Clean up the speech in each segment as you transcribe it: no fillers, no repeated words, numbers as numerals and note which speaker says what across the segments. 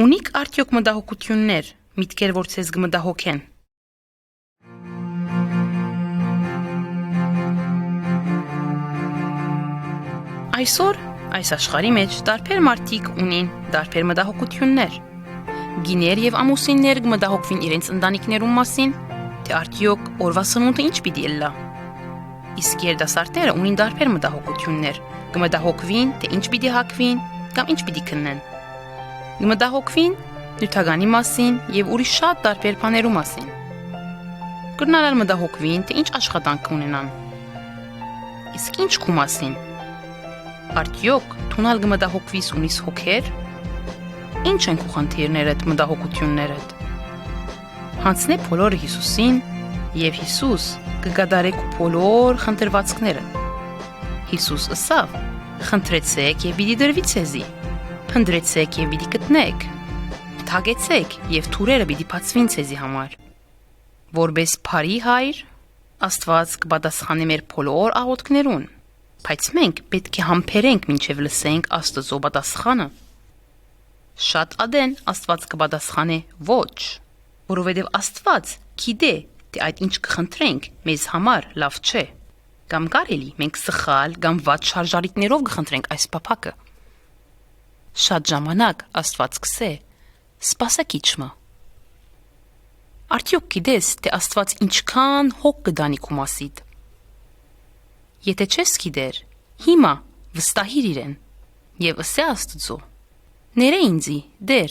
Speaker 1: Ունիք արդյոք մտահոգություններ, միտքեր, որ ցեզ կմտահոգեն։ Այսօր այս աշխարհի մեջ տարբեր մարդիկ ունին տարբեր մտահոգություններ։ Գիներ եւ ամուսիններ կմտահոգվին իրենց ընտանիքներում մասին, թե արդյոք օրվա սնունդը ինչ պիտի ելլա։ Իսկ երիտասարդները ունին տարբեր մտահոգություններ, կմտահոգվին, թե ինչ պիտի հագվին կամ ինչ պիտի քննեն։ Կմտահոգվին նյութականի մասին եւ ուրիշ շատ տարբեր բաներու մասին։ Կրնալալ մտահոգվին, թե ինչ աշխատանք ունենան։ Իսկ ինչ քու մասին։ Արդյոք թունալ կմտահոգվիս ունիս հոգեր։ Ինչ են քու խնդիրներդ, մտահոգություններդ։ Հանցնե բոլորը Հիսուսին եւ Հիսուս կգադարե քու բոլոր խնդրվածքները։ Հիսուս ըսավ. խնդրեցեք եւ պիտի դրվի ցեզի։ Փնտրեցեք եւ պիտի գտնեք։ Թագեցեք եւ թուրերը պիտի բացվին ցեզի համար։ Որպես բարի հայր, Աստված կպատասխանի մեր բոլոր աղոթքներուն, բայց մենք պետք է համբերենք մինչև լսենք Աստծո պատասխանը։ Շատ ադեն Աստված կպատասխանի ոչ, որովհետև Աստված գիտե, թե այդ ինչ կխնդրենք մեզ համար լավ չէ։ Կամ կարելի մենք սխալ կամ վատ շարժարիտներով կխնդրենք այս փափակը։ Շատ ժամանակ Աստված կսե. սպասեք իջմա։ Արդյոք գիտես, թե Աստված ինչքան հոգ կդանի քու մասիդ։ Եթե չես գիտեր, հիմա վստահիր իրեն եւ ըսե Աստծո. ներե ինձի դեր,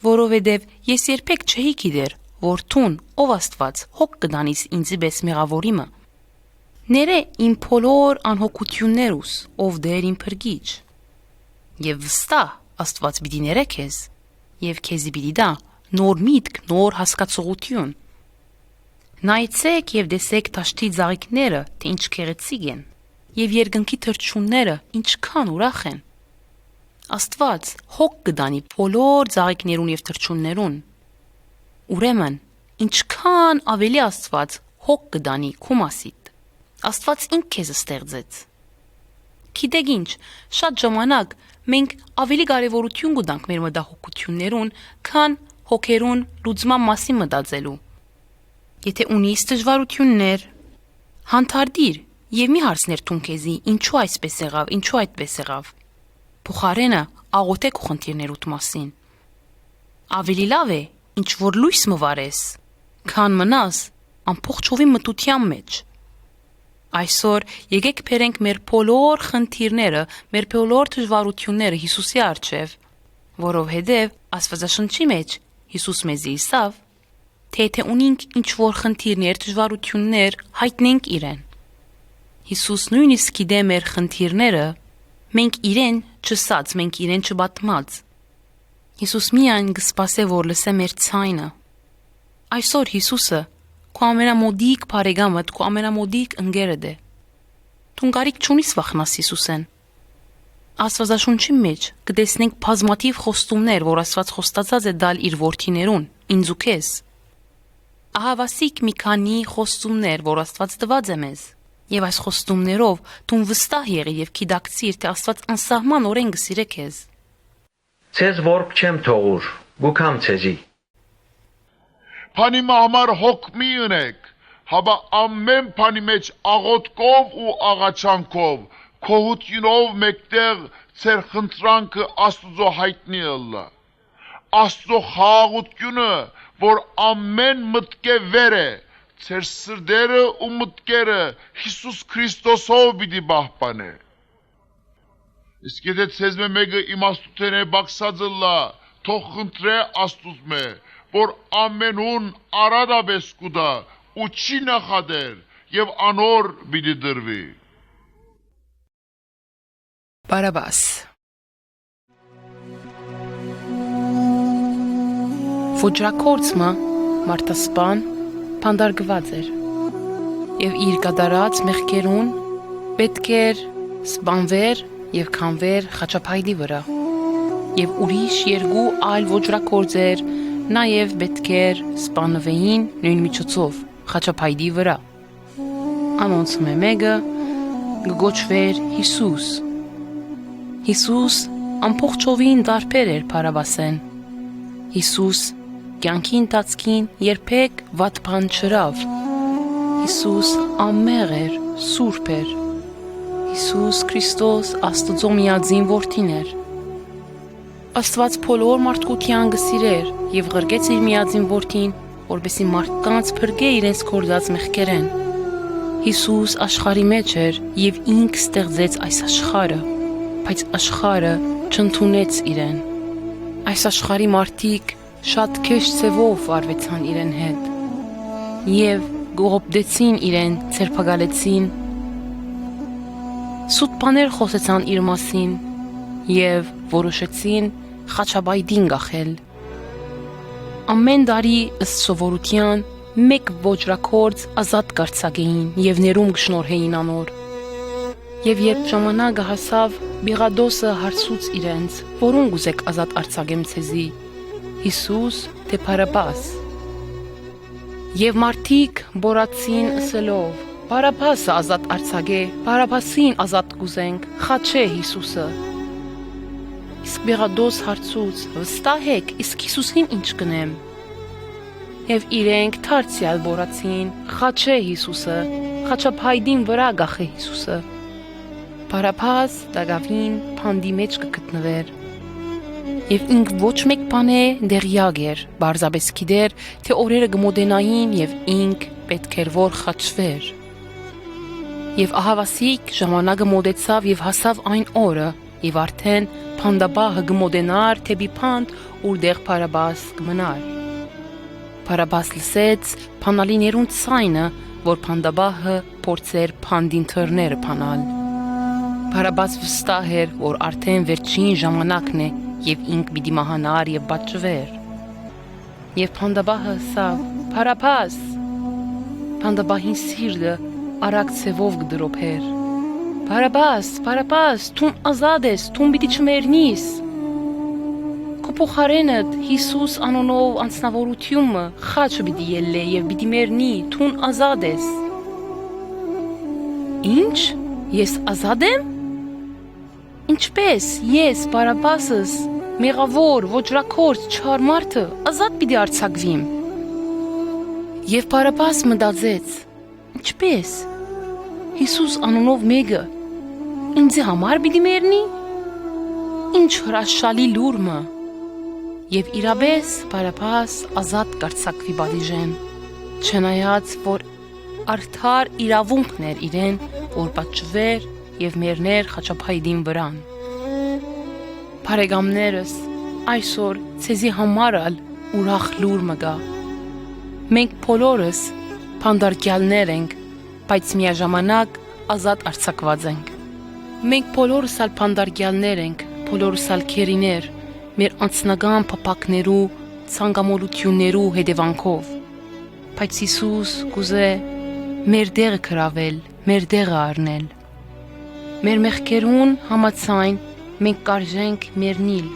Speaker 1: որովհետեւ ես երբեք չէի գիտեր, որ թուն ով Աստված հոգ կդանիս ինձի պես մեղավորիմը։ Ներե իմ բոլոր անհոգություններուս, ով դեր իմ փրկիչ։ Եվ վստահ Աստված պիտի ներե քեզ, եւ քեզի պիտի դա նոր միտք, նոր հասկացողություն։ Նայեցեք եւ դեսեք տաշտի ծաղիկները, թե ինչ քեղեցիկ են, եւ երկնքի թռչունները ինչքան ուրախ են։ Աստված հոգ կդանի բոլոր ծաղիկներուն եւ թռչուններուն։ Ուրեմն, ինչքան ավելի Աստված հոգ կդանի քու մասիդ։ Աստված ինք քեզ ստեղծեց։ Գիտեք ինչ, շատ ժամանակ մենք ավելի կարևորություն կտանք մեր մտահոգություններուն, քան հոգերուն լուծման մասին մտածելու։ Եթե ունիս դժվարություններ, հանդարտիր եւ մի հարցներ տուն քեզի, ինչու այսպես եղավ, ինչու այդպես եղավ։ Փոխարենը աղոթե քո խնդիրներուդ մասին։ Ավելի լավ է, ինչ որ լույս մվարես, քան մնաս ամբողջովի մտության մեջ։ Այսօր եկեք բերենք մեր բոլոր խնդիրները, մեր բոլոր դժվարությունները Հիսուսի առջև, որովհետև Աստվածաշնչի մեջ Հիսուս մեզի ասավ, թե եթե ունենք ինչ-որ խնդիրներ, դժվարություններ, հայտնենք իրեն։ Հիսուս նույնիսկ գիտե մեր խնդիրները, մենք իրեն չսած, մենք իրեն չբատմած։ Հիսուս միայն կսպասե, որ լսե մեր ցայնը։ Այսօր Հիսուսը քո ամենամոդիկ բարեկամդ, քո ամենամոդիկ ընկերդ է։ Դու կարիք չունիս վախնաս Հիսուսեն։ Աստվածաշունչի մեջ կտեսնենք բազմաթիվ խոստումներ, որ Աստված խոստացած է դալ իր որդիներուն, ինձ ու քեզ։ Ահավասիկ մի քանի խոստումներ, որ Աստված տված է մեզ, եւ այս խոստումներով դու վստահ եղիր եւ գիտակցիր, թե Աստված անսահման օրեն կսիրե քեզ։
Speaker 2: Ցեզ որբ չեմ թողուր, գուքամ ցեզի։
Speaker 3: Փանի համար հոգ մի ունեք, հաբա ամեն փանի մեջ աղոթքով ու աղաչանքով, քոհությունով մեկտեղ ծեր խնդրանքը Աստծո հայտնի ըլլա։ Աստծո խաղաղությունը, որ ամեն մտքե վեր է, ծեր սրդերը ու մտքերը Հիսուս Քրիստոսով պիտի պահպանե։ Իսկ եթե ցեզ մեկը իմաստութեն է բացած ըլլա, թող խնդրե Աստուծո մե, որ ամենուն արադաբես կուտա ու չի նախադեր եւ անոր պիտի դրվի։
Speaker 1: Բարաբաս։ Ոճրակորցմը մարդասպան փանդարգված էր եւ իր կատարած մեղքերուն պետք էր սպանվեր եւ քանվեր խաչապայդի վրա եւ ուրիշ երկու այլ ոճրակորձեր նաեւ պետք էր սպանվեին նույն միջոցով խաչապայդի վրա։ Անոնց մեկը գոչվեր Հիսուս։ Հիսուս ամբողջովին դարբեր էր Բարաբասեն, Հիսուս կյանքի ընթացքին երբեք վատ բան չրավ։ Հիսուս ամեղ էր, սուրբ էր։ Հիսուս Քրիստոս Աստծո միածին որդին էր։ Աստված բոլոր մարդկության գսիրեր եւ ղրգեց իր միածին որդին, որպեսզի մարդկանց փրկե իրենց կորձած մեղքերեն։ Հիսուս աշխարհի մեջ էր եւ ինք ստեղծեց այս աշխարհը, բայց աշխարհը չընդունեց իրեն։ Այս աշխարհի մարդիկ շատ քեշ ցևով արվեցան իրեն հետ եւ գողոպտեցին իրեն, ցերպակալեցին, սուտ բաներ խոսեցան իր մասին եւ որոշեցին խաչաբայդին գախել։ Ամեն տարի ըստ սովորության մեկ ոճրակորձ ազատ կարձակեին եւ ներում գշնորհեին անոր։ Եվ երբ ժամանակը հասավ, Բիղադոսը հարցուց իրենց, որուն գուզեք ազատ արձակեմ ցեզի, Հիսուս թե Բարաբաս։ Եվ մարդիկ բորացին ըսելով, Բարաբասը ազատ արձակե, Բարաբասին ազատ գուզենք, խաչե Հիսուսը։ Իսկ Բիղադոս հարցուց, վստահեք, իսկ Հիսուսին ինչ կնեմ։ Եվ իրենք թարցիալ բորացին, խաչե Հիսուսը, խաչափայդին վրա գախե Հիսուսը։ Բարաբաս դագավին փանդի մեջ կգտնվեր։ Եվ ինք ոչ մեկ բան է դեղյակ էր, բարձաբես գիտեր, թե օրերը գմոդենային եւ ինք պետք էր որ խաչվեր։ Եվ ահավասիկ ժամանակը մոտեցավ եւ հասավ այն օրը, եւ արդեն փանդաբահը գմոդենար թեպի փանդ, որտեղ Բարաբաս կմնար։ Բարաբաս լսեց փանալիներուն ցայնը, որ փանդաբահը փորձեր փանդին թռները փանալ։ Բարաբաս վստահ էր, որ արդեն վերջին ժամանակն է եւ ինք պիտի մահանար եւ պատժվեր։ Եվ փանդաբահը ասավ. Բարաբաս, փանդաբահին սիրտը արագ ցևով գդրոփեր։ Բարաբաս, դու ազատ ես, դու պիտի չմեռնիս։ Փոխարենդ Հիսուս անոնով անձնավորությունը խաչը պիտի ելլե եւ պիտի մեռնի, դու ազատ ես։ Ինչ? Ես ազատ եմ? Ինչպես ես Բարաբասս, մեղավոր, ոճրակորձ, չար մարդը ազատ պիտի արձակվիմ։ Եվ Բարաբաս մտածեց. ինչպես? Հիսուս անոնով մեկը ինձ համար պիտի մեռնի։ Ինչ հրաշալի լուրմը։ Եվ իրապես Բարաբաս ազատ կարձակվի բադիժեն, չնայած որ արդար իրավունքն էր իրեն, որ պատժվեր եւ մեռներ խաչափայդին վրան։ Բարեկամներս, այսօր ցեզի համար ուրախ լուր մը գա։ Մենք բոլորս փանդարկյալներ ենք, բայց միաժամանակ ազատ արձակված ենք։ Մենք բոլորս փանդարկյալներ ենք, բոլորս քերիներ, մեր անձնական փափակներու, ցանկամոլություններու հետևանքով։ Բայց Հիսուս կուզե մեր դեղը գրավել, մեր դեղը առնել։ Մեր մեղքերուն համաձայն մենք կարժենք մեռնիլ։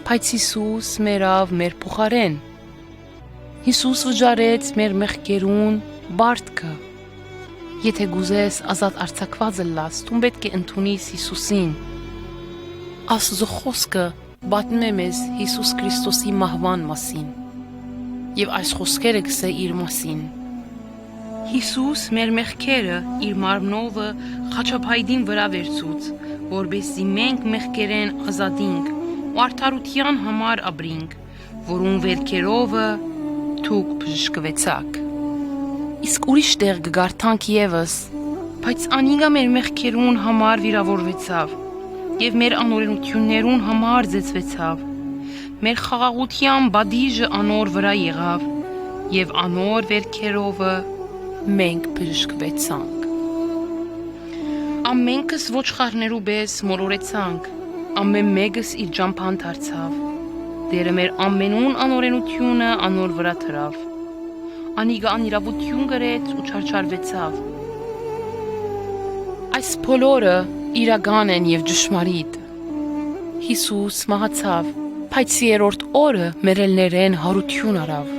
Speaker 1: Բայց Հիսուս մեռավ մեր փոխարեն։ Հիսուս վճարեց մեր մեղքերուն բարտքը։ Եթե գուզես ազատ արձակված լաս, դու պետք է ընդունիս Հիսուսին։ Աստծո խոսքը բատնում է մեզ Հիսուս Քրիստոսի մահվան մասին։ Եվ այս խոսքերը գսե իր մասին։ Հիսուս մեր մեղքերը իր մարմնովը խաչափայդին վրա վերցուց, որբեսզի մենք մեղքերեն ազատինք ու արդարության համար ապրինք, որուն վերքերովը դուք բժշկվեցաք։ Իսկ ուրիշ տեղ կգարթանք եւս, բայց անիգա մեր մեղքերուն համար վիրավորվեցավ եւ մեր անօրենություններուն համար ձեցվեցավ։ Մեր խաղաղության բադիժը անոր վրա եղավ եւ անոր վերքերովը մենք բժշկվեցանք։ Ամենքս ոչխարներու պես մոլորեցանք, ամեն մեկս իր ճամփան դարձավ։ Դերը մեր ամենուն անօրենությունը անոր վրա թրավ։ Անիգա անիրավություն գրեց ու չարչարվեցավ։ Այս բոլորը իրական են եւ ճշմարիտ։ Հիսուս մահացավ, բայց երրորդ օրը մերելներեն հարություն արավ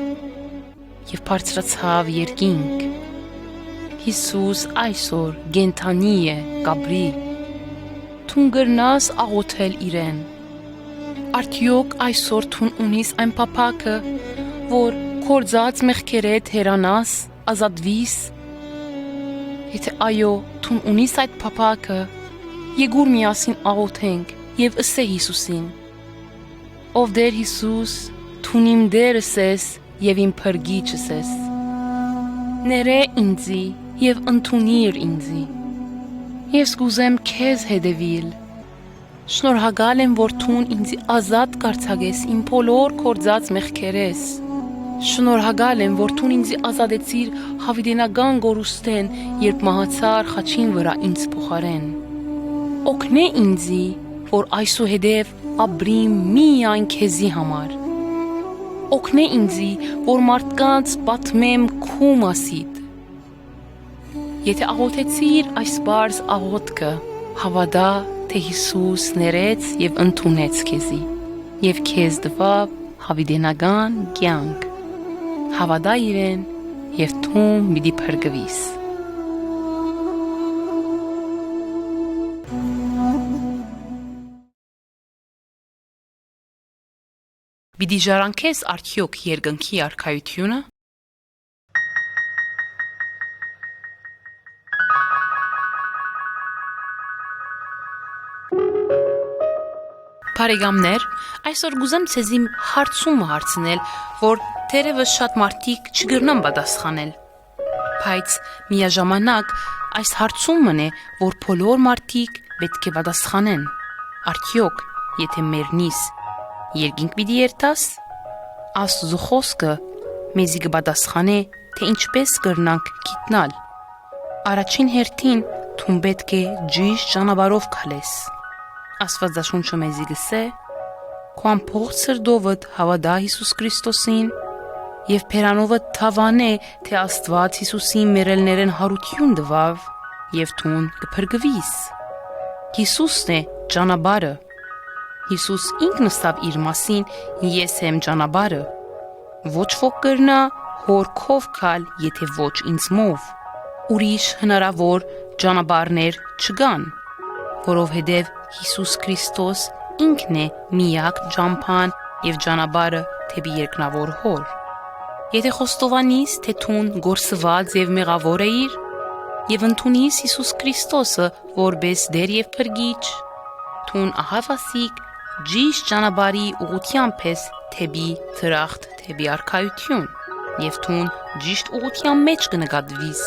Speaker 1: եւ բարձրացավ երկինք։ Հիսուս այսօր գենթանի է, գաբրի։ Թուն գրնաս աղոթել իրեն։ Արդյոք այսօր թուն ունիս այն փափակը, որ կորձած մեղքերեդ հերանաս, ազատվիս։ Եթե այո, թուն ունիս այդ փափակը, եկուր միասին աղոթենք եւ ըսե Հիսուսին. Ով Դեր Հիսուս, թուն իմ Դերս ես եւ իմ փրկիչս ես։ Ներե ինձի եւ ընդունիր ինձի։ Ես կուզեմ քեզ հետևիլ։ Շնորհակալ եմ, որ թուն ինձ ազատ կարձակես իմ բոլոր կորձած մեղքերես։ Շնորհակալ եմ, որ թուն ինձ ազատեցիր հավիտենական գորուստեն, երբ մահացար խաչին վրա ինձ փոխարեն։ Օգնե ինձի, որ այսուհետև ապրիմ միայն քեզի համար։ Օգնե ինձի, որ մարդկանց պատմեմ քու մասիդ։ Եթե աղոթեցիր այս բարձ աղոթքը, հավատա, թե Հիսուս ներեց եւ ընդունեց քեզի եւ քեզ տվավ հավիտենական կյանք։ Հավատա իրեն եւ թուն մի փրկվիս։ Բիդի ժառանգես արդյոք երկնքի արքայությունը։ Բարեկամներ, այսօր գուզեմ ցեզի հարցումը հարցնել, որ թերևս շատ մարդիկ չգրնան պատասխանել։ Բայց միաժամանակ այս հարցումն է, որ բոլոր մարդիկ պետք է պատասխանեն։ Արդյոք, եթե մեռնիս, երկինք պիտի երթաս։ Աստծո խոսքը մեզի կպատասխանե, թե ինչպես կրնանք գիտնալ։ Առաջին հերթին թուն պետք է ճիշտ ճանապարհով քալես։ Աստվածաշունչը մեզի գսե. «Քո ամբողջ սրտովդ հավատա Հիսուս Քրիստոսին եւ փերանովդ թավանե, թե Աստված Հիսուսին մերելներեն հարություն տվավ եւ թուն կփրկվիս»։ Հիսուսն է ճանապարհը։ Հիսուս ինքն ասավ իր մասին. «Ես եմ ճանապարհը»։ Ոչ ոք կրնա հորքով քալ, եթե ոչ ինձմով։ Ուրիշ հնարավոր ճանապարհներ չկան, որովհետև Հիսուս Քրիստոս ինքն է միակ ճամփան եւ ճանապարհը թեպի երկնավոր հոր։ Եթե խոստովանիս, թե թուն գործված եւ մեղավոր էիր եւ ընդունիս Հիսուս Քրիստոսը որպես Դեր եւ Փրկիչ, թուն ահավասիկ ճիշտ ճանապարհի ուղղությամբ ես թեպի դրախտ, թեպի արքայություն եւ թուն ճիշտ ուղղության մեջ կնկատվիս։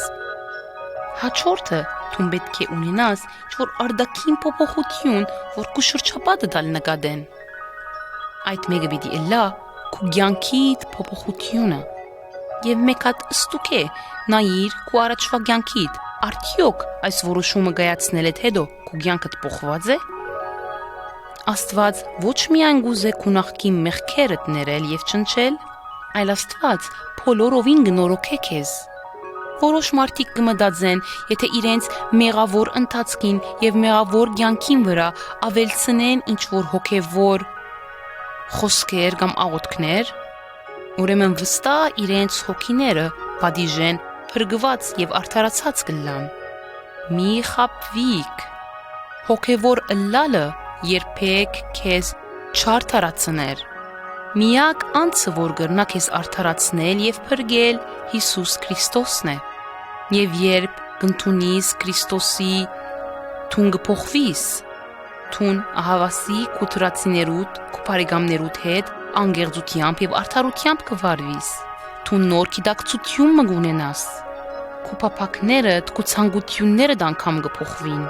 Speaker 1: Հաջորդը թուն պետք է ունենաս ինչ-որ արդակին փոփոխություն, որ քու շրջապատը դալ նկատեն։ Այդ մեկը պիտի լա քու կյանքիդ փոփոխությունը։ Եվ մեկ հատ ստուք է նայիր քու առաջվա կյանքիդ, արդյոք այս որոշումը կայացնելդ հետո քու կյանքդ փոխված է։ Աստված ոչ միայն գուզե քու նախկին մեղքերդ ներել եւ ճնչել, այլ Աստված բոլորովին կնորոգե քեզ։ Որոշ մարդիկ կմտածեն, եթե իրենց մեղավոր ընթացքին եւ մեղավոր կյանքին վրա ավելցնեն ինչ-որ հոգեվոր խոսքեր կամ աղոթքներ, ուրեմն վստահ իրենց հոգիները պատիժեն փրկված եւ արդարացած կլան։ Մի խաբվիկ։ Հոգեվոր ըլլալը երբեք քեզ չարդարացներ։ Միակ անձը, որ կրնա քեզ արդարացնել եւ փրկել, Հիսուս Քրիստոսն է։ Եվ երբ կընդունիս Քրիստոսի, թուն կփոխվիս, թուն ահավասի քու թրացիներուդ, քու բարեկամներուդ հետ անգեղծությամբ եւ արդարությամբ կվարվիս, թուն նոր գիտակցություն կունենաս, քու փափակներդ, քու ցանկություններդ անգամ կփոխվին։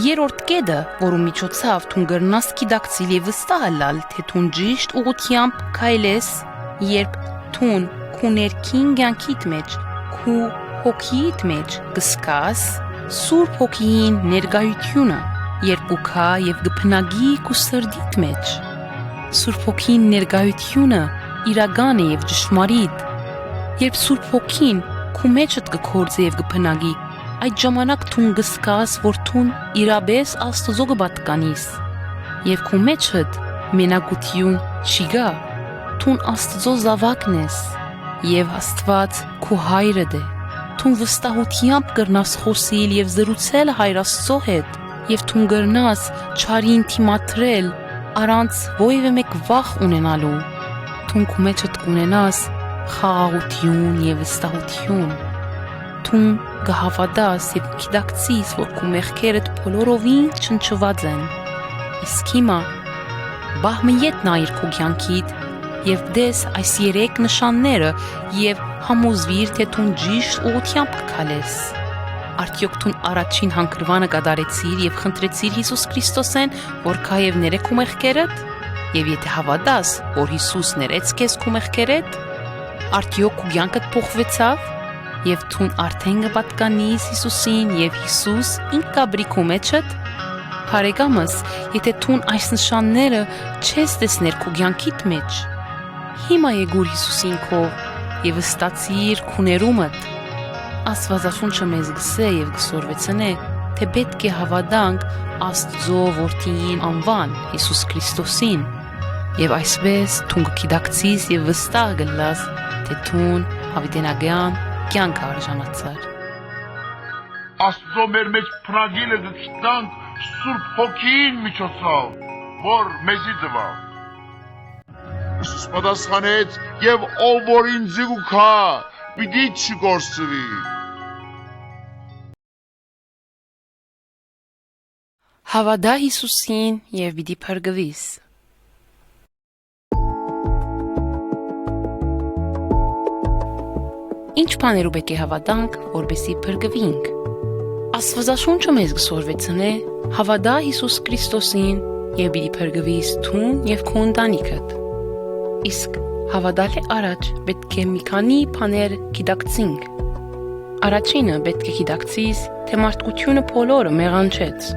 Speaker 1: Երրորդ կետը, որու միջոցով թուն կրնաս գիտակցիլ եւ վստահ լալ, թե թուն ճիշտ ուղղությամբ քայլես, երբ թուն քու ներքին կյանքիդ մեջ, քու հոգիիդ մեջ կսկաս Սուրբ Հոգին ներկայությունը, երբ կուքա եւ կփնագի քու սրդիդ մեջ։ Սուրբ Հոգին ներկայությունը իրական է եւ ճշմարիտ։ Երբ Սուրբ Հոգին քու մեջդ կգործե եւ կփնագի, այդ ժամանակ թուն կսկաս, որ թուն իրապես Աստծո կպատկանիս եւ քու մեջդ մենակություն չի գա, թուն Աստծո զավակն ես եւ Աստված քու հայրդ է։ Թուն վստահությամբ կրնաս խոսիլ եւ զրուցել Հայր Աստծո հետ եւ թուն կրնաս չարին թիմադրել առանց ովևէ մեկ վախ ունենալու, թուն քո մեջդ կունենաս խաղաղություն եւ վստահություն, թուն կհավատաս եւ կգիտակցիս, որ քո մեղքերդ բոլորովին չնչված են։ Իսկ հիմա բահ մի ետ նայիր քո կյանքիդ եւ դես այս 3 նշանները եւ համոզվիր, թե թուն ճիշտ ուղղությամբ կքալես։ Արդյոք թուն առաջին հանգրվանը կատարեցիր եւ խնդրեցիր Հիսուս Քրիստոսեն, որ քա եւ ներե քո մեղքերդ։ Եվ եթե հավատաս, որ Հիսուս ներեց քեզ քո մեղքերդ, արդյոք քո կյանքդ փոխվեցավ եւ թուն արդեն կպատկանիս Հիսուսին եւ Հիսուս ինք կաբրի քո մեջդ։ Բարեկամս, եթե թուն այս նշանները չես տեսներ քո կյանքիդ մեջ, հիմա եկուր Հիսուսին քո եւ ստացիր քո ներումդ։ Աստվածաշունչը մեզ գսե եւ գսորվեցնե, թե պետք է հավատանք Աստծո որդին անվան Հիսուս Քրիստոսին եւ այսպես թուն կգիտակցիս եւ վստահ գլաս, թե թուն հավիտենական կյանք արժանացար։
Speaker 3: Աստծո մեր մեջ փրագիլը գտնանք Սուրբ Հոգին միջոցով, որ մեզի տվավ։ Հիսուս պատասխանեց, եւ ով որ ինձի գուքա, պիտի չգործվի։
Speaker 1: Հավատա Հիսուսին եւ պիտի փրկվիս։ Ինչ բաներու պետք է հավատանք, որպեսզի փրկվենք։ Աստվածաշունչը մեզ գսորվեցնե, հավատա Հիսուս Քրիստոսին եւ պիտի փրկվիս թուն եւ քո ընտանիքդ։ Իսկ հավատալի առաջ պետք է մի քանի բաներ գիտակցենք։ Առաջինը պետք է գիտակցիս, թե մարդկությունը բոլորը մեղանչեց։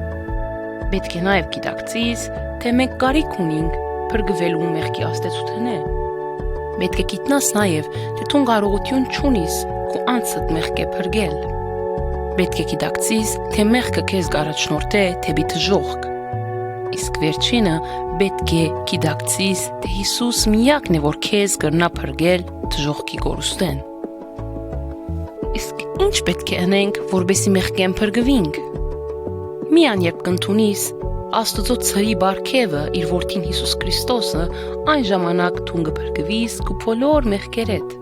Speaker 1: Պետք է նաև գիտակցիս, թե մենք կարիք ունենք փրկվելու մեղքի աստեցութենե։ Պետք է գիտնաս նաև, թե թուն կարողություն չունիս քո անձդ մեղքը փրկել։ Պետք է գիտակցիս, թե մեղքը քեզ կառաջնորդե դեպի դժոխք։ Իսկ վերջինը պետք է գիտակցիս, թե Հիսուս միակն է, որ քեզ կրնա փրկել դժոխքի կորուստեն։ Իսկ ինչ պետք է անենք, որպեսզի մեղքեն փրկվենք։ Միան երբ կընդունիս Աստծո ցրի բարգևը իր որդին Հիսուս Քրիստոսը, այն ժամանակ թուն կփրկվիս քո բոլոր մեղքերդ։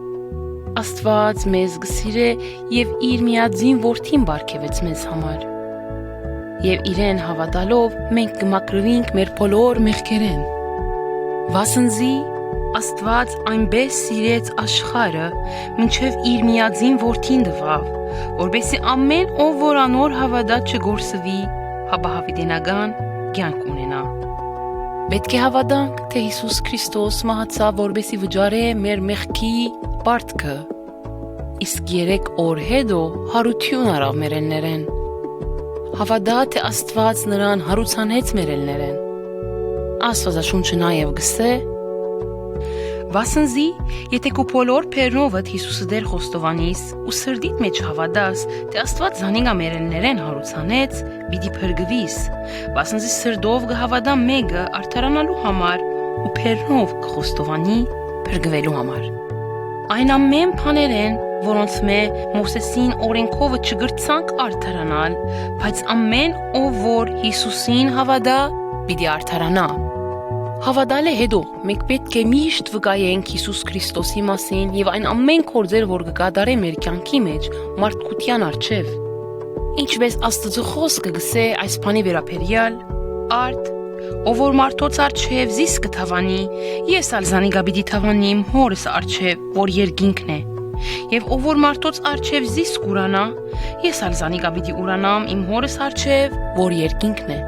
Speaker 1: Աստված մեզ գսիրե եւ իր միածին որդին բարգևեց մեզ համար։ Եվ իրեն հավատալով մենք կմաքրվենք մեր բոլոր մեղքերեն։ Վասնզի Աստված այնպես սիրեց աշխարհը, մինչև իր միածին որդին տվավ, որպեսզի ամեն ով որ անոր հավատա չգործվի, հապա հավիտենական կյանք ունենա։ Պետք է հավատանք, թե Հիսուս Քրիստոս մահացավ, որպեսզի վճարե մեր մեղքի պարտքը, իսկ 3 օր հետո հարություն արավ մեր ելներեն։ Հավատա, թե Աստված նրան հարուցանեց մեր ելներեն։ Աստվածաշունչը նաև գսե. Վասնզի, եթե քո բոլոր բեռնովդ Հիսուսը դեր խոստովանիս ու սրդիդ մեջ հավատաս, թե Աստված զանիգա մեր ելներեն հարուցանեց, պիտի փրկվիս, վասնզի սրդով կհավատա մեկը արդարանալու համար ու բեռնով կխոստովանի փրկվելու համար։ Այն ամեն բաներեն, որոնց մե Մովսեսին օրենքովը չգրցանք արդարանալ, բայց ամեն ով որ Հիսուսին հավատա, պիտի արդարանա։ Հավատալը հետո մենք պետք է միշտ վկայենք Հիսուս Քրիստոսի մասին եւ այն ամեն գործեր, որ կկատարե մեր կյանքի մեջ մարդկության առջև։ Ինչպես Աստծո խոսքը գսե այս բանի վերաբերյալ, արդ ով որ մարդոց առջև զիս կթավանի, ես ալ զանիգա պիտի թավանիմ հորս առջև, որ երկինքն է։ Եվ ով որ մարդոց առջև զիս կուրանա, ես ալ զանիգա պիտի ուրանամ իմ հորս առջև, որ երկինքն է։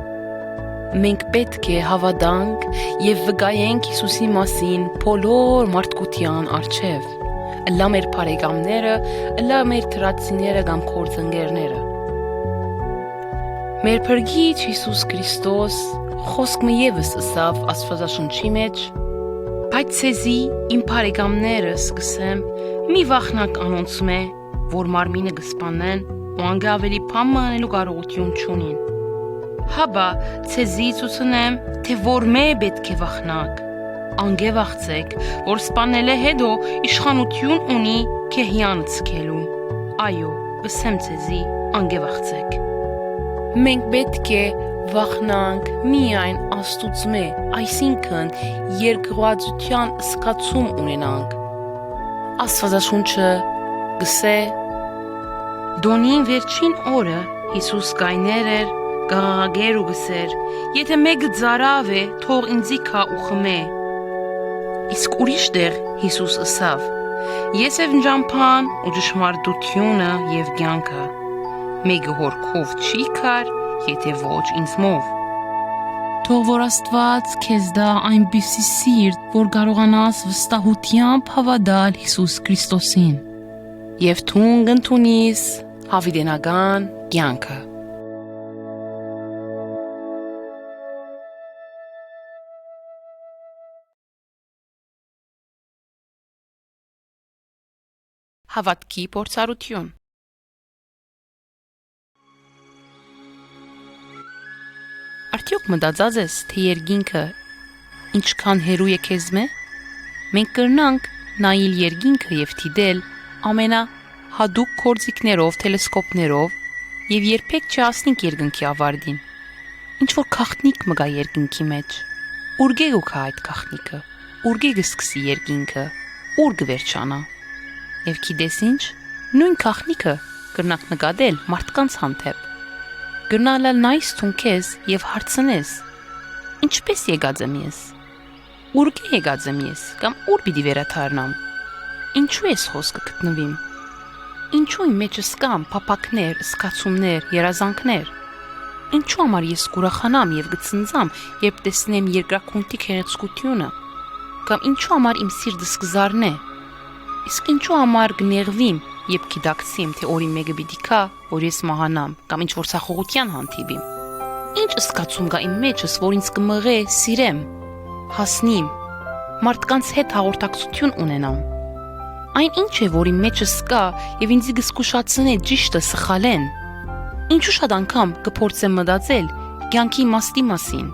Speaker 1: Մենք պետք է հավատանք եւ վկայենք Հիսուսի մասին բոլոր մարդկության առջև։ Ըլլա մեր բարեկամները, ըլլա մեր թրացիները կամ կորձընկերները։ Մեր Փրկիչ Հիսուս Քրիստոս խոսքը եւս ըսավ Աստվածաշունչի մեջ, բայց ցեզի իմ բարեկամներս գսեմ, մի վախնակ անոնցմե, որ մարմինը կսպանեն ու անգա ավելի բան անելու կարողություն չունին։ Հաբա ցեզի ցուցնեմ, թե որ մե պետք է վախնակ։ Անգե վախցեք, որ սպանել է հետո իշխանություն ունի քեհյան ցկելու։ Այո, գսեմ ցեզի, անգե վախցեք։ Մենք պետք է վախնանք միայն Աստուծմե, այսինքն երկրվածության զգացում ունենանք։ Աստվածաշունչը գսե Դոնին վերջին օրը Հիսուս գայներ էր, գաղաղագեր ու գսեր, եթե մեկը ձարավ է, թող ինձի կա ու խմե։ Իսկ ուրիշ դեղ Հիսուս ըսավ. Ես եմ ճամփան ու ճշմարտությունը եւ կյանքը։ Մեկը հորքով չի կար, եթե ոչ ինձմով։ Թող որ Աստված քեզ դա այնպիսի սիրտ, որ կարողանաս վստահությամբ հավատալ Հիսուս Քրիստոսին եւ թուն կընդունիս հավիտենական կյանքը։ Հավատքի փորձառություն։ Արդյոք մտածած ես, թե երկինքը ինչքան հեռու է քեզմե։ Մենք կրնանք նայել երկինքը եւ դիտել ամենահատուկ կորձիկներով, տելեսկոպներով եւ երբեք չհասնենք երկնքի ավարտին։ Ինչ որ քաղտնիկ մգա երկնքի մեջ։ Ուր գեգու կա այդ քաղտնիկը։ Ուր գեգսկսի երկինքը։ Ուր գվերջանա։ Եվ գիտես ինչ, նույն քաղտնիկը կրնակ նկատել մարդկանց հանդեպ։ Գրնալալ նայս թուն քեզ եւ հարցնես. ինչպես եկած եմ ես։ Ուր եկած եմ ես կամ ուր պիտի վերադառնամ։ Ինչու ես խոսքը գտնվիմ։ Ինչու իմ մեջս կան փափակներ, զգացումներ, երազանքներ։ Ինչու համար ես կուրախանամ եւ գծնձամ, երբ տեսնեմ երկրակունքի քերեցկությունը։ Կամ ինչու համար իմ սիրտս կզառնե։ Իսկ ինչու համար գներվիմ, երբ գիտակցեմ, թե օրի մեկը պիտի կա, որ ես մահանամ կամ ինչ որ սախողության հանդիպիմ։ Ինչ զգացում կա իմ մեջս, որ ինձ կմղե, սիրեմ, հասնիմ, մարդկանց հետ հաղորդակցություն ունենամ։ Այն ինչ է, որ իմ մեջս կա եւ ինձ կզգուշացնե ճիշտը սխալեն։ Ինչու շատ անգամ կփորձեմ մտածել կյանքի իմաստի մասին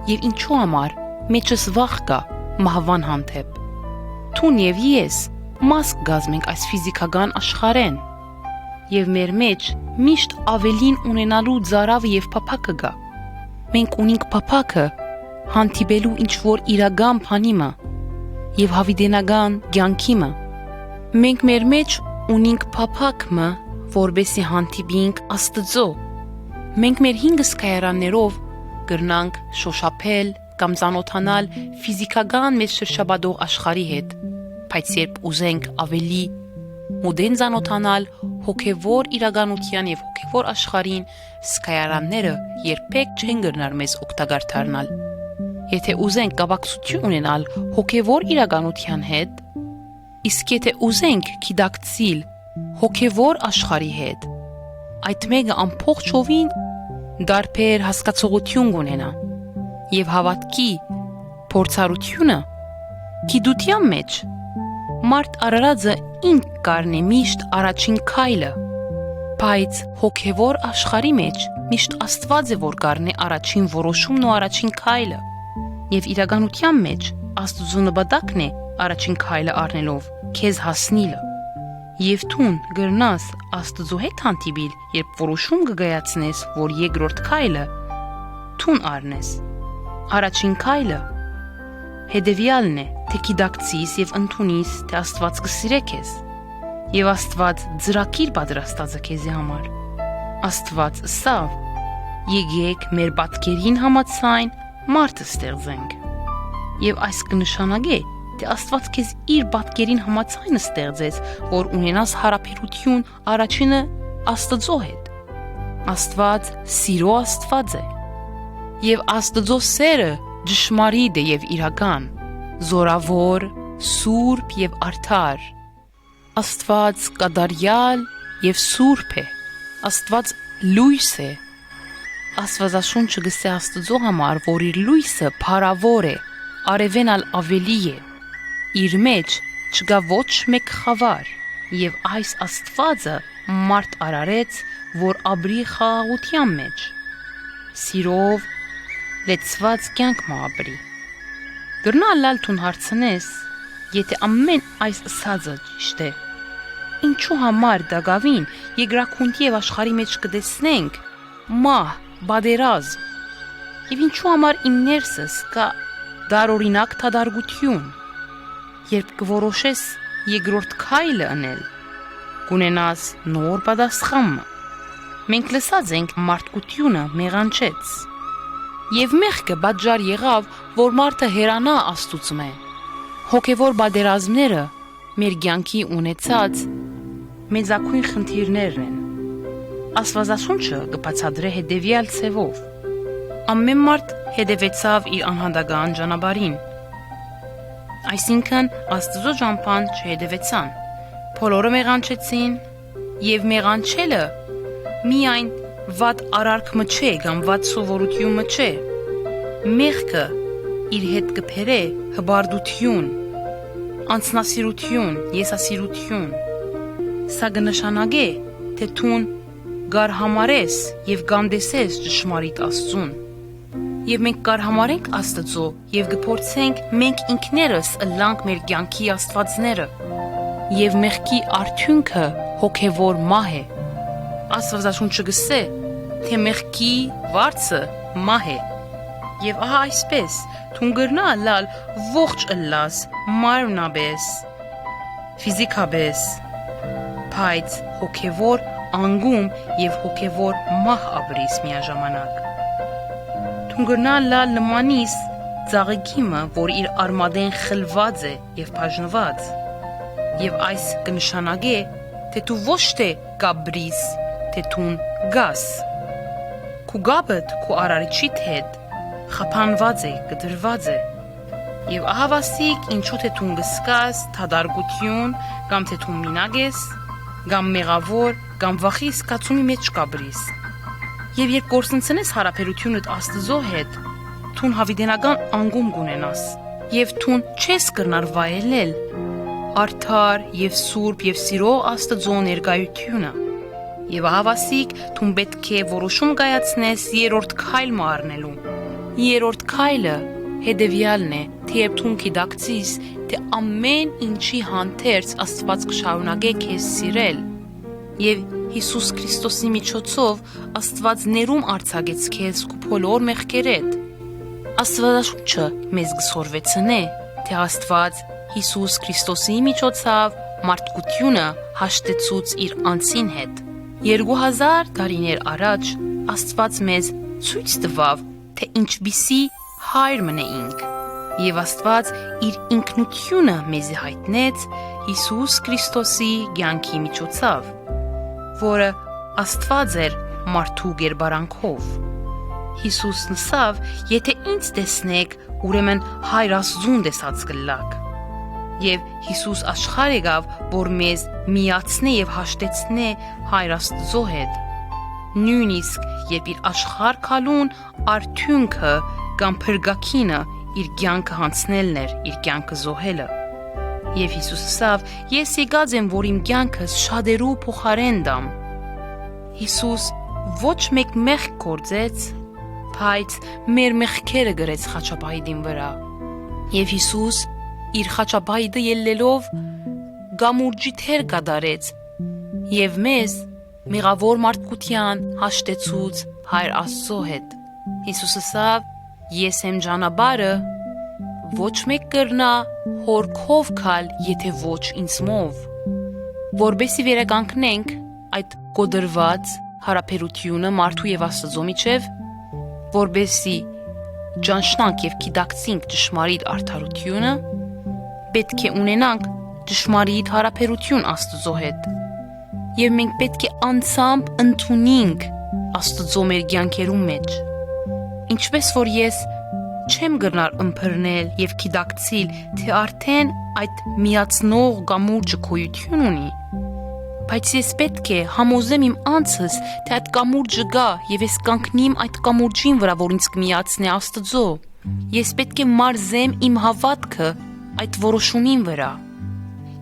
Speaker 1: եւ ինչու համար մեջս վախ կա մահվան հանդեպ։ Թուն եւ ես մաս կգազմենք այս ֆիզիկական աշխարհեն եւ մեր մեջ միշտ ավելին ունենալու ծարավը եւ փափակը գա։ Մենք ունենք փափակը հանդիպելու ինչ որ իրական բանիմը եւ հավիտենական կյանքիմը։ Մենք մեր մեջ ունենք փափակը, որբեսի հանդիպենք Աստծո։ Մենք մեր 5 սկայարաններով կրնանք շոշափել կամ ծանոթանալ ֆիզիկական մեծ շրջապատող աշխարհի հետ, բայց երբ ուզենք ավելի մոդեն ծանոթանալ հոգևոր իրականության եւ հոգևոր աշխարհին, սկայարանները երբեք չեն գտնար մեզ օգտակար դառնալ։ Եթե ուզենք կապակցություն ունենալ հոգևոր իրականության հետ, իսկ եթե ուզենք գիտակցիլ հոգևոր աշխարհի հետ, այդ մեկը ամբողջովին դարբեր հասկացողություն կունենա եւ հավատքի փորձառությունը գիտության մեջ մարդ արարածը ինք կարնե միշտ առաջին քայլը, բայց հոգևոր աշխարհի մեջ միշտ Աստված է որ կարնե առաջին որոշումն ու առաջին քայլը եւ իրականության մեջ Աստծո նպատակն է առաջին քայլը առնելով քեզ հասնիլը եւ թուն գրնաս Աստծո հետ հանդիպիլ, երբ որոշում կգայացնես, որ երկրորդ քայլը թուն առնես։ Առաջին քայլը հետևյալն է, թե գիտակցիս եւ ընդունիս, թե Աստված կսիրե քեզ եւ Աստված ծրագիր պատրաստած է քեզի համար։ Աստված սավ եկեք մեր պատկերին համաձայն մարդը ստեղծենք եւ այս կնշանակե, թե Աստված քեզ իր պատկերին համաձայն ստեղծեց, որ ունենաս հարաբերություն առաջինը Աստծո հետ։ Աստված սիրո Աստված է եւ Աստծո սերը ճշմարիտ է եւ իրական, զորավոր, սուրբ եւ արդար։ Աստված կատարյալ եւ սուրբ է։ Աստված լույս է։ Աստվածաշունչը գսե Աստծո համար, որ իր լույսը փառավոր է, արևենալ ավելի է։ Իր մեջ չկա ոչ մեկ խավար եւ այս Աստվածը մարդ արարեց, որ ապրի խաղաղության մեջ։ Սիրով լեցված կյանք մաբրի։ Գրնալալ թուն հարցնես, եթե ամեն այս ասածը ճիշտ է, ինչու համար դակավին երկրակունքի եւ աշխարհի մեջ կտեսնենք մահ, բادرազմ, Եվ ինչու համար իմ ներսս կա դարօրինակ թադարգություն, երբ կորոշես երկրորդ քայլը անել, կունենաս նոր պատասխանը։ Մենք լսած ենք մարդկությունը մեղանչեց, եւ մեղքը պատճառ եղավ, որ մարդը հեռանա Աստծուց։ Հոգևոր բادرազմները մեր կյանքի ունեցած մեծակույն խնդիրներն են։ Աստվածաշունչը կբացատրե հետևյալ ցևով. ամեն մարդ հետևեցավ իր անհանդական ճանապարհին, այսինքն Աստծո ճամփան չհետևեցան։ Բոլորը մեղանչեցին, եւ մեղանչելը միայն վատ արարքմը չէ կամ վատ սովորությունը չէ։ Մեղքը իր հետ կբերե հբարդություն, անձնասիրություն, եսասիրություն։ Սա կնշանակե, թե դու գարհամարես եւ գանդեսես ճշմարիտ Աստծուն։ Եվ մենք կարհամարենք Աստծո եւ կփորձենք մենք ինքներս ըլլանք մեր կյանքի աստվածները, եւ մեղքի արդյունքը հոգեվոր մահ է։ Աստվածաշունչը գսե, թե մեղքի վարձը մահ է։ Եվ ահա այսպես, դու կգրնա լալ ողջ ըլլաս, մարմնաբես, ֆիզիկաբես, բայց հոգեվոր անգում եւ հոգեվոր մահ ապրիս միաժամանակ։ Դու կգրնա լալ նմանիս ծաղիկիմը, որ իր արմադեն խլված է եւ բաժնված, եւ այս կնշանակե, թե դու ոչ թե կաբրիս, թե դու գաս։ Քու գաբդ քու արարիչիդ հետ խափանված է, կդրված է։ Եվ ահավասիկ ինչու թե դու գսկաս թադարգություն, կամ թե դու մինակ ես, կամ մեղավոր, կամ վախի զգացումի մեջ կաբրիս։ Եվ երբ գործընծնես հարաբերությունդ Աստծո հետ, դու հավիտենական անգում կունենաս, եւ դու չես կրնար վայելել արդար եւ սուրբ եւ սիրո Աստծո ներկայությունը։ Եվ ահավասիկ դու պետք է որոշում կայացնես երրորդ քայլը առնելու։ Երրորդ քայլը հետևյալն է, թե երբ դու գիտակցես, թե ամեն ինչի հանդերձ Աստված կշարունակե քեզ սիրել, եւ Հիսուս Քրիստոսի միջոցով Աստված ներում արձակեց քեզ քու բոլոր մեղքերդ։ Աստվածաշունչը մեզ կսորվեցնե, թե Աստված Հիսուս Քրիստոսի միջոցով մարդկությունը հաշտեցուց իր անձին հետ։ 2000 տարիներ առաջ Աստված մեզ ցույց տվավ, թե ինչպիսի հայր մնեինք, եւ Աստված իր ինքնությունը մեզ հայտնեց Հիսուս Քրիստոսի կյանքի միջոցով, որը Աստված էր մարդու գերբարանքով։ Հիսուս նսավ, եթե ինձ տեսնեք, ուրեմն հայր Աստծուն տեսած կլակ։ Եվ Հիսուս աշխարհ եկավ, որ մեզ միացնե եւ հաշտեցնե հայր Աստծո հետ։ Նույնիսկ երբ իր աշխարհ քալուն արդյունքը կամ փրկակինը իր կյանքը հանցնելն էր, իր կյանքը զոհելը։ Եվ Հիսուս ասավ. ես եկած եմ, որ իմ կյանքս շատերու փոխարեն դամ։ Հիսուս ոչ մեկ մեղք գործեց, բայց մեր մեղքերը գրեց խաչապայտին վրա։ Եվ Հիսուս իր խաչապայտը ելնելով գամուրջի թեր կատարեց եւ մեզ մեղավոր մարդկության հաշտեցուց հայր Աստծո հետ։ Հիսուս ասավ. ես եմ ճանապարհը, ոչ մեկ կրնա հորքով գալ, եթե ոչ ինձմով։ Որբեսի վերականգնենք այդ կոդրված հարաբերությունը մարդու եւ Աստծո միջև, որբեսի ճանչնանք եւ գիտակցենք ճշմարիտ արդարությունը, պետք է ունենանք ճշմարիտ հարաբերություն Աստծո հետ։ Եվ մենք պետք է անձամբ ընդունենք Աստծո մեր կյանքերում մեջ։ Ինչպես որ ես չեմ գնար ըմբռնել եւ գիտակցիլ, թե արդեն այդ միացնող գամուրջը գոյություն ունի, բայց ես պետք է համոզեմ իմ անձս, թե այդ գամուրջը գա եւ ես կանգնիմ այդ գամուրջին վրա, որ ինձ կմիացնի Աստծո։ Ես պետք է մարզեմ իմ հավատքը այդ որոշումին վրա։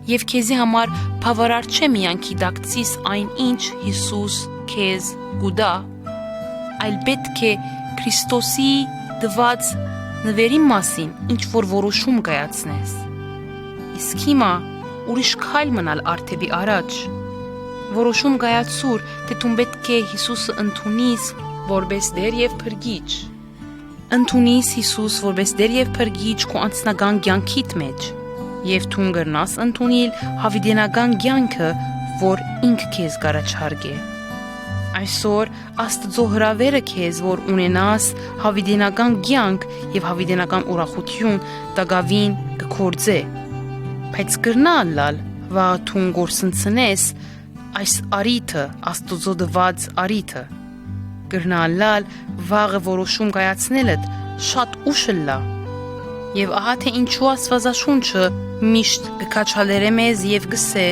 Speaker 1: Եվ քեզի համար բավարար չէ միայն գիտակցիս այն ինչ Հիսուս քեզ գուդա, այլ պետք է Քրիստոսի դված նվերի մասին ինչ որ որոշում կայացնես։ Իսկ հիմա ուրիշ քայլ մնալ արդեւի առաջ։ Որոշում կայացուր, թե դու պետք է Հիսուսը ընդունիս որպես Տեր եւ Փրկիչ։ Ընդունիս Հիսուս որպես Տեր եւ Փրկիչ քո անձնական կյանքիդ մեջ եւ թուն գրնաս ընդունել հավիտենական կյանքը, որ ինք քեզ կառաջարկե։ Այսօր Աստծո հրավերը քեզ, որ ունենաս հավիտենական կյանք եւ հավիտենական ուրախություն, տակավին կկործե։ Բայց կրնալ լալ վաղթուն գործընծնես այս արիթը, Աստծո դված արիթը։ Կրնալ լալ վաղը որոշում կայացնելդ շատ ուշ լա։ Եվ ահա թե ինչու Աստվածաշունչը միշտ կքաչալերե մեզ եւ գսե.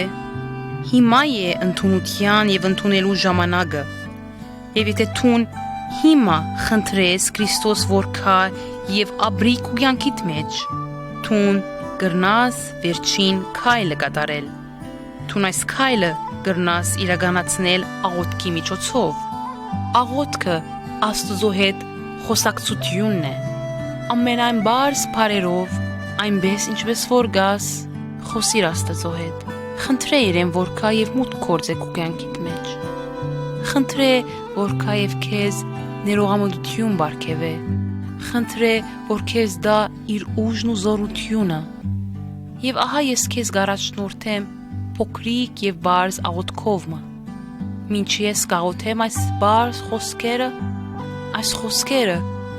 Speaker 1: հիմա է ընդունության եւ ընդունելու ժամանակը։ Եվ եթե թուն հիմա խնդրես Քրիստոս որ կա եւ ապրի քո կյանքիդ մեջ, թուն կրնաս վերջին քայլը կատարել։ Թուն այս քայլը կրնաս իրականացնել աղոթքի միջոցով։ Աղոթքը Աստծո հետ խոսակցությունն է։ Ամենայն բարձ բարերով, այնպես ինչպես որ գաս, խոսիր Աստծո հետ։ Խնդրե իրեն որ կա եւ մուտք գործե քո կյանքիդ մեջ։ Խնդրե որ կա եւ քեզ ներողամտություն բարգեւե։ Խնդրե որ քեզ դա իր ուժն ու զորությունը։ Եվ ահա ես քեզ գարաչնորթեմ փոքրիկ եւ բարձ աղոթքովը։ Մինչ ես կաղոթեմ այս բարձ խոսքերը,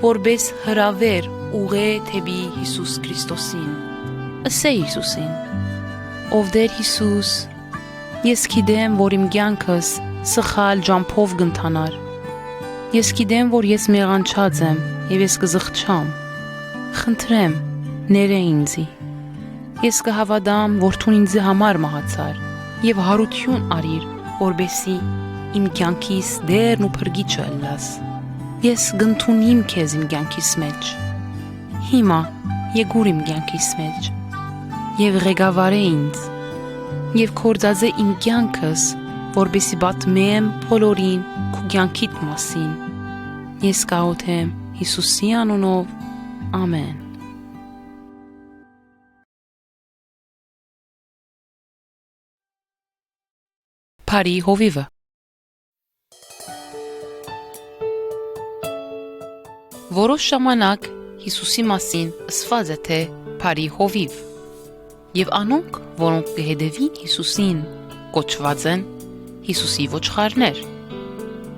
Speaker 1: որպես հրավեր ուղե թեպի Հիսուս Քրիստոսին։ Ասե Հիսուսին. Ով Տեր Հիսուս, ես գիտեմ, որ իմ կյանքս սխալ ջամփով կընթանար։ Ես գիտեմ, որ ես մեղանչած եմ եւ ես կզղջամ։ Խնդրեմ, ներե ինձի։ Ես կհավատամ, որ դու ինձ համար մահացար եւ հարություն արիր, որբեսի իմ կյանքիս Տերն ու Փրկիչը ըլլաս։ Ես կընդունիմ քեզ իմ կյանքիս մեջ։ Հիմա եկուր իմ կյանքիս մեջ եւ ղեկավարե ինձ եւ կործածե իմ կյանքս, որբեսի պատմեմ բոլորին քո կյանքիդ մասին։ Ես կաղոթեմ Հիսուսի անունով, ամեն։ Փարի հովիվը։ Որոշ ժամանակ Հիսուսի մասին ասված է թե Փարի հովիվ, եւ անոնք, որոնք կհետևին Հիսուսին, կոչված են Հիսուսի ոչխարներ։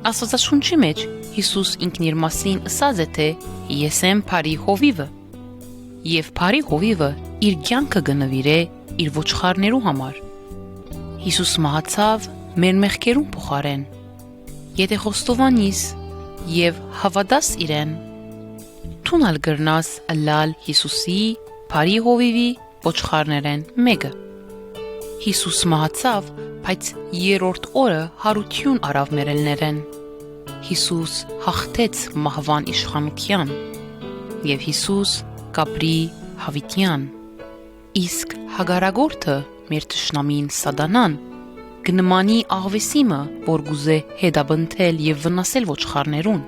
Speaker 1: Աստվածաշունչի մեջ Հիսուս ինքն իր մասին ասած է թե ես եմ Փարի հովիվը, եւ Փարի հովիվը իր կյանքը կնվիրե իր ոչխարներու համար։ Հիսուս մահացավ մեր մեղքերուն փոխարեն։ Եթե խոստովանիս եւ հավատաս իրեն, թունալ գրնաս ըլլալ Հիսուսի Փարի հովիվի ոչխարներեն մեկը։ Հիսուս մահացավ, բայց երրորդ օրը հարություն արավ մերելներեն։ Հիսուս հաղթեց մահվան իշխանության եւ Հիսուս կապրի հավիտյան։ Իսկ հագարագորթը մեր թշնամին Սատանան կնմանի աղվեսիմը, որ գուզե հետաբնթել եւ վնասել ոչխարներուն։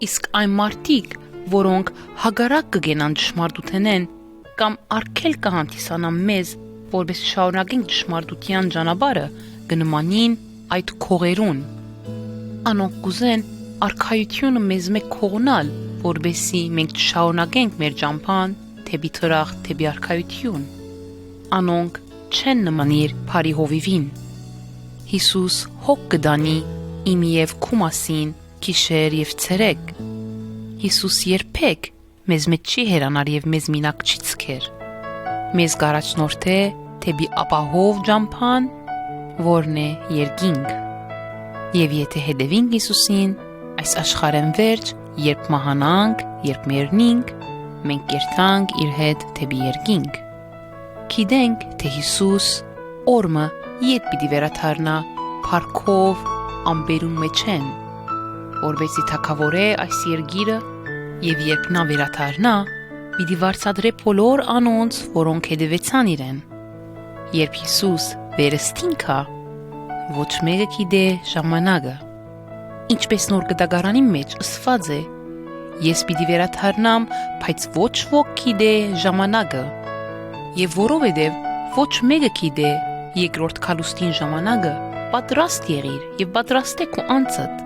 Speaker 1: Իսկ այն մարդիկ, որոնք հագարակ կգենան ճշմարտութենեն կամ արգել կհանդիսանան մեզ, որպես շարունակենք ճշմարտության ճանապարհը, կնմանին այդ քողերուն։ Անոնք կուզեն արքայությունը մեզ մեկ քողնալ, որբեսի մենք շարունակենք մեր ճամփան թեպի թրախ, թեպի արքայություն։ Անոնք չեն նմանիր Փարի հովիվին։ Հիսուս հոգ կդանի իմ եւ քու մասին գիշեր եւ ցերեկ։ Հիսուս երբեք մեզ մեջ չի հերանար եւ մեզ մինակ չի ցկեր։ Մեզ գարաչնորթե թեպի ապահով ճամփան, որն է երկինք։ Եվ եթե հետևենք Հիսուսին, այս աշխարհեն վերջ, երբ մահանանք, երբ մեռնենք, մենք կերտանք իր հետ թեպի երկինք։ Գիտենք, թե Հիսուս օրը ետ պիտի վերադառնա փառքով ամբերուն մեջ են, որովհետեւ թակավորե այս երգիրը եւ երբ նա վերադառնա, պիտի վարձատրե բոլոր անոնց, որոնք հետևեցան իրեն։ Երբ Հիսուս վերստինքա, ոչ մեկը գիտե ժամանակը։ Ինչպես նոր գտագարանի մեջ ասված է. ես պիտի վերադառնամ, բայց ոչ ոք գիտե ժամանակը։ Եվ որովհետև ոչ մեկը գիտե երկրորդ քալուստին ժամանակը, պատրաստ եղիր եւ պատրաստեք ու անցդ։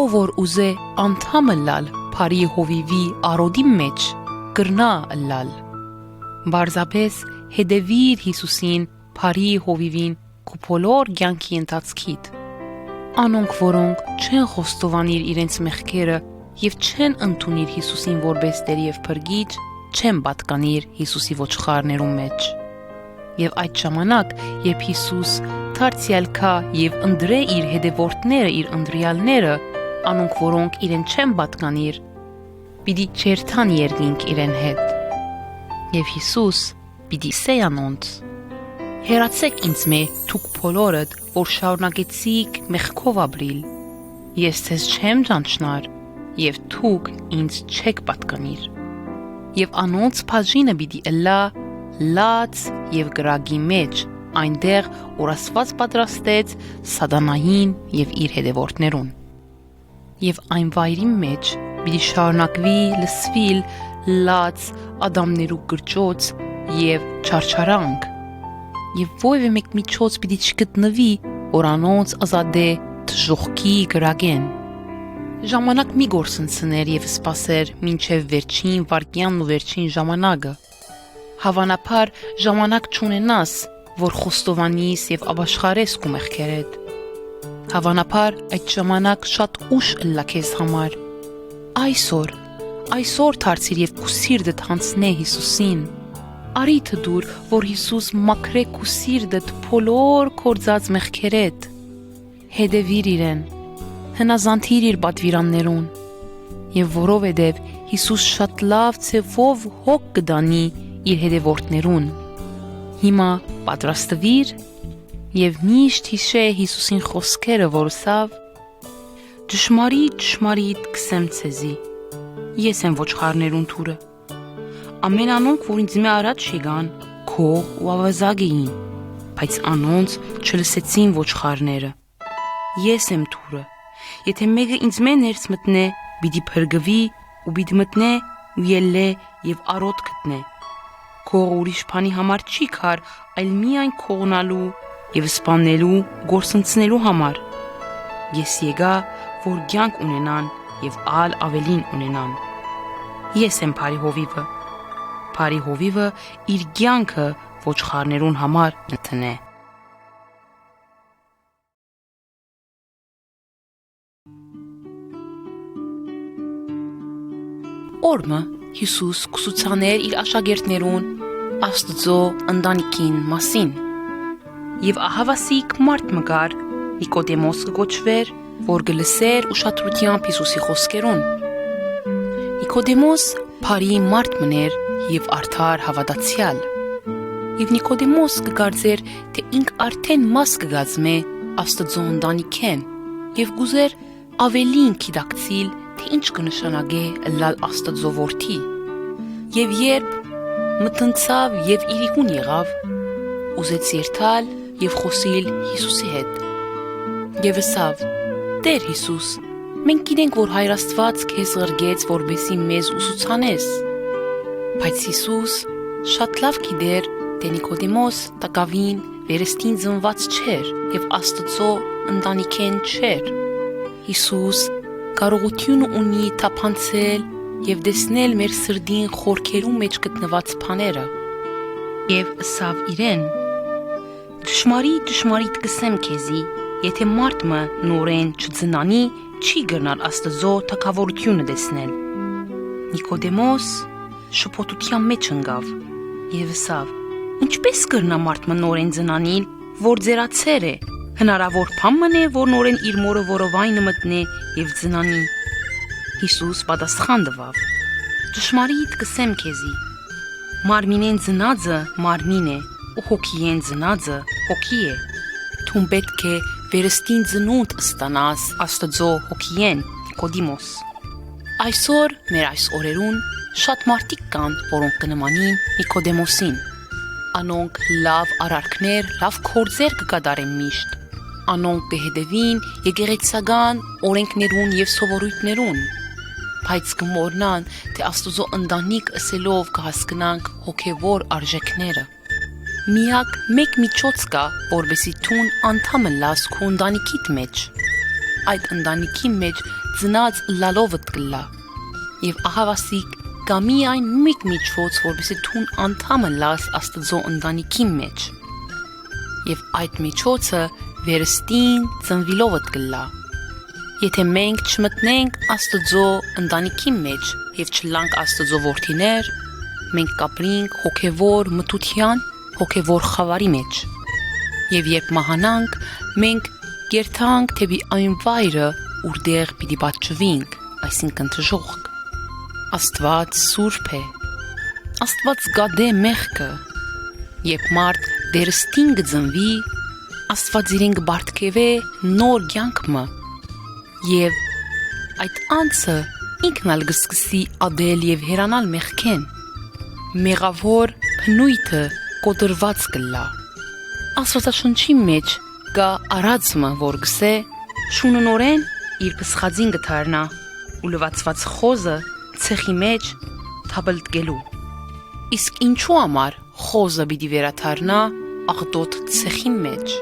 Speaker 1: Ով որ ուզե անդամը լալ Փարի հովիվի արոդի մեջ կրնա ըլլալ։ Բարձապես հետևիր Հիսուսին Փարի հովիվին քու բոլոր կյանքի ընթացքիդ։ Անոնք, որոնք չեն խոստովանիր իրենց մեղքերը եւ չեն ընդունիր Հիսուսին որպես Տեր եւ Փրկիչ, չեն պատկանիր Հիսուսի ոչխարներու մեջ։ Եվ այդ ժամանակ, երբ Հիսուս դարձյալ կա եւ ընդրե իր հետևորդները, իր ընտրյալները, անոնք, որոնք իրեն չեն պատկանիր, պիտի չերթան երկինք իրեն հետ։ Եվ Հիսուս պիտի սե անոնց. «Հեռացեք ինձ մե դուք բոլորդ, որ շարունակեցիք մեղքով ապրիլ։ Ես ձեզ չեմ ճանչնար, եւ դուք ինձ չեք պատկանիր»։ Եվ անոնց բաժինը պիտի ըլլա լաց եւ գրագի մեջ, այնտեղ որ Աստված պատրաստեց Սատանային եւ իր հետևորդներուն։ Եվ այն վայրի մեջ պիտի շարունակվի լսվիլ լաց ադամներու գրճոց եւ չարչարանք, եւ ովևէ մեկ միջոց պիտի չգտնվի, որ անոնց ազատե դժոխքի գրագեն։ Ժամանակ մի գործընծներ եւ սպասեր մինչեւ վերջին վարկյանն ու վերջին ժամանակը։ Հավանաբար ժամանակ չունենաս, որ խոստովանիս եւ ապաշխարես քո մեղքերդ։ Հավանաբար այդ ժամանակ շատ ուշ ըլլա քեզ համար։ Այսօր դարձիր եւ քու սիրտդ հանցնե Հիսուսին։ Արի դուր, որ Հիսուս մաքրե քու սիրտդ բոլոր կործած մեղքերդ։ Հետևիր իրեն, հնազանդիր իր պատվիրաններուն, եւ որովհետեւ Հիսուս շատ լավ ցեվով հոգ կդանի իր հետևորդներուն։ Հիմա պատրաստվիր եւ միշտ հիշե Հիսուսին խոսքերը, որ ասավ. «Ճշմարիտ կսեմ ցեզի, ես եմ ոչխարներուն թուրը։ Ամեն անոնք, որ ինձ մե առաջ եկան, քող ու ավազակ էին, բայց անոնց չլսեցին ոչխարները։ Ես եմ թուրը, եթե մեկը ինձ մե ներս մտնե, պիտի փրկվի ու պիտի մտնե ու ելլե եւ արոտ գտնե։ Քողը ուրիշ բանի համար չի քար, այլ միայն քողնալու եւ սպանելու, գործընծնելու համար։ Ես եկա, որ կյանք ունենան եւ ալ ավելին ունենան։ Ես եմ Փարի հովիվը։ Փարի հովիվը իր կյանքը ոչխարներուն համար կտնե»։ Օրը Հիսուս կուսուցաներ իր աշակերտներուն Աստծո ընտանիքին մասին։ Եվ ահավասիկ մարդ մգար Նիկոդեմոս կոչվեր, որ գլսեր ուշադրությամբ Հիսուսի խոսքերուն։ Նիկոդեմոս Փարի մարդ մներ եւ արդար հավատացյալ։ Եվ Նիկոդեմոս կգարձեր, թե ինք արդեն մաս կգազմե Աստծո ընտանիքեն եւ գուզեր ավելին գիտակցիլ, թե ինչ կնշանակե ըլլալ Աստծո որդի։ Եվ երբ մտնցավ եւ իրիկուն եղավ, ուզեց երթալ եւ խոսիլ Հիսուսի հետ։ Եվ ասավ. «Տեր Հիսուս, մենք գիտենք, որ Հայր Աստված քեզ ղրգեց, որբեսի մեզ ուսուցանես»։ Բայց Հիսուս շատ լավ գիտեր, թե Նիկոդեմոս տակավին վերստին ծնված չէր եւ Աստծո ընտանիքեն չէր։ Հիսուս կարողություն ունի թափանցել եւ տեսնել մեր սրդին խորքերու մեջ գտնված բաները։ Եվ ասավ իրեն. «Ճշմարիտ կսեմ քեզի, եթե մարդը նորեն չծնանի, չի գնալ Աստծո թագավորությունը տեսնել»։ Նիկոդեմոս շփոթության մեջ ընկավ եւ ասավ. «Ինչպես կրնա մարդը նորեն ծնանիլ, որ ձերացեր է, հնարավոր բան մնե, որ նորեն իր մորը որովայնը մտնե եւ ծնանի»։ Հիսուս պատասխան տվավ. «Ճշմարիտ կսեմ քեզի, մարմինեն ծնածը մարմին է, ու հոգիեն ծնածը հոգի է։ Դու պետք է վերստին ծնունդ ստանաս Աստծո հոգիեն, Նիկոդեմոս»։ Այսօր մեր այս օրերուն շատ մարդիկ կան, որոնք կնմանին Նիկոդեմոսին։ Անոնք լավ արարքներ, լավ գործեր կկատարեն միշտ։ Անոնք կհետևին եկեղեցական օրենքներուն եւ սովորույթներուն, բայց կմոռնան, թե Աստծո ընտանիք ըսելով կհասկնանք հոգևոր արժեքները։ Միակ մեկ միջոց կա, որբեսի թուն անդամը լաս քո ընտանիքիդ մեջ։ Այդ ընտանիքի մեջ ծնած լալովդ կլա։ Եվ ահավասիկ կա միայն մեկ միջոց, որպեսզի թուն անդամը լաս Աստծո ընտանիքի մեջ։ Եվ այդ միջոցը վերստին ծնվիլովդ կլա։ Եթե մենք չմտնենք Աստծո ընտանիքի մեջ եւ չլանք Աստծո որդիներ, մենք կապրինք հոգևոր մթության, հոգևոր խավարի մեջ։ Եվ երբ մահանանք, մենք կերթանք թեպի այն վայրը, որտեղ պիտի պատժվենք, այսինքն թժողք։ Աստված սուրբ է։ Աստված գադե մեղքը։ Երբ մարդ դերստին կծնվի, Աստված իրեն կբարդքևե նոր կյանքը։ Եվ այդ անձը ինքն ալ կսկսի ադել եւ հերանալ մեղքեն։ Մեղավոր փնույթը կոտրված կլա։ Աստվածաշնչի մեջ կա արածը, որ գսե շուննորեն իր պսխածին գթարնա ու լվացված խոզը ցեխի մեջ թաբլտկելու։ Իսկ ինչու համար խոզը պիտի վերաթարնա աղդոտ ցեխի մեջ,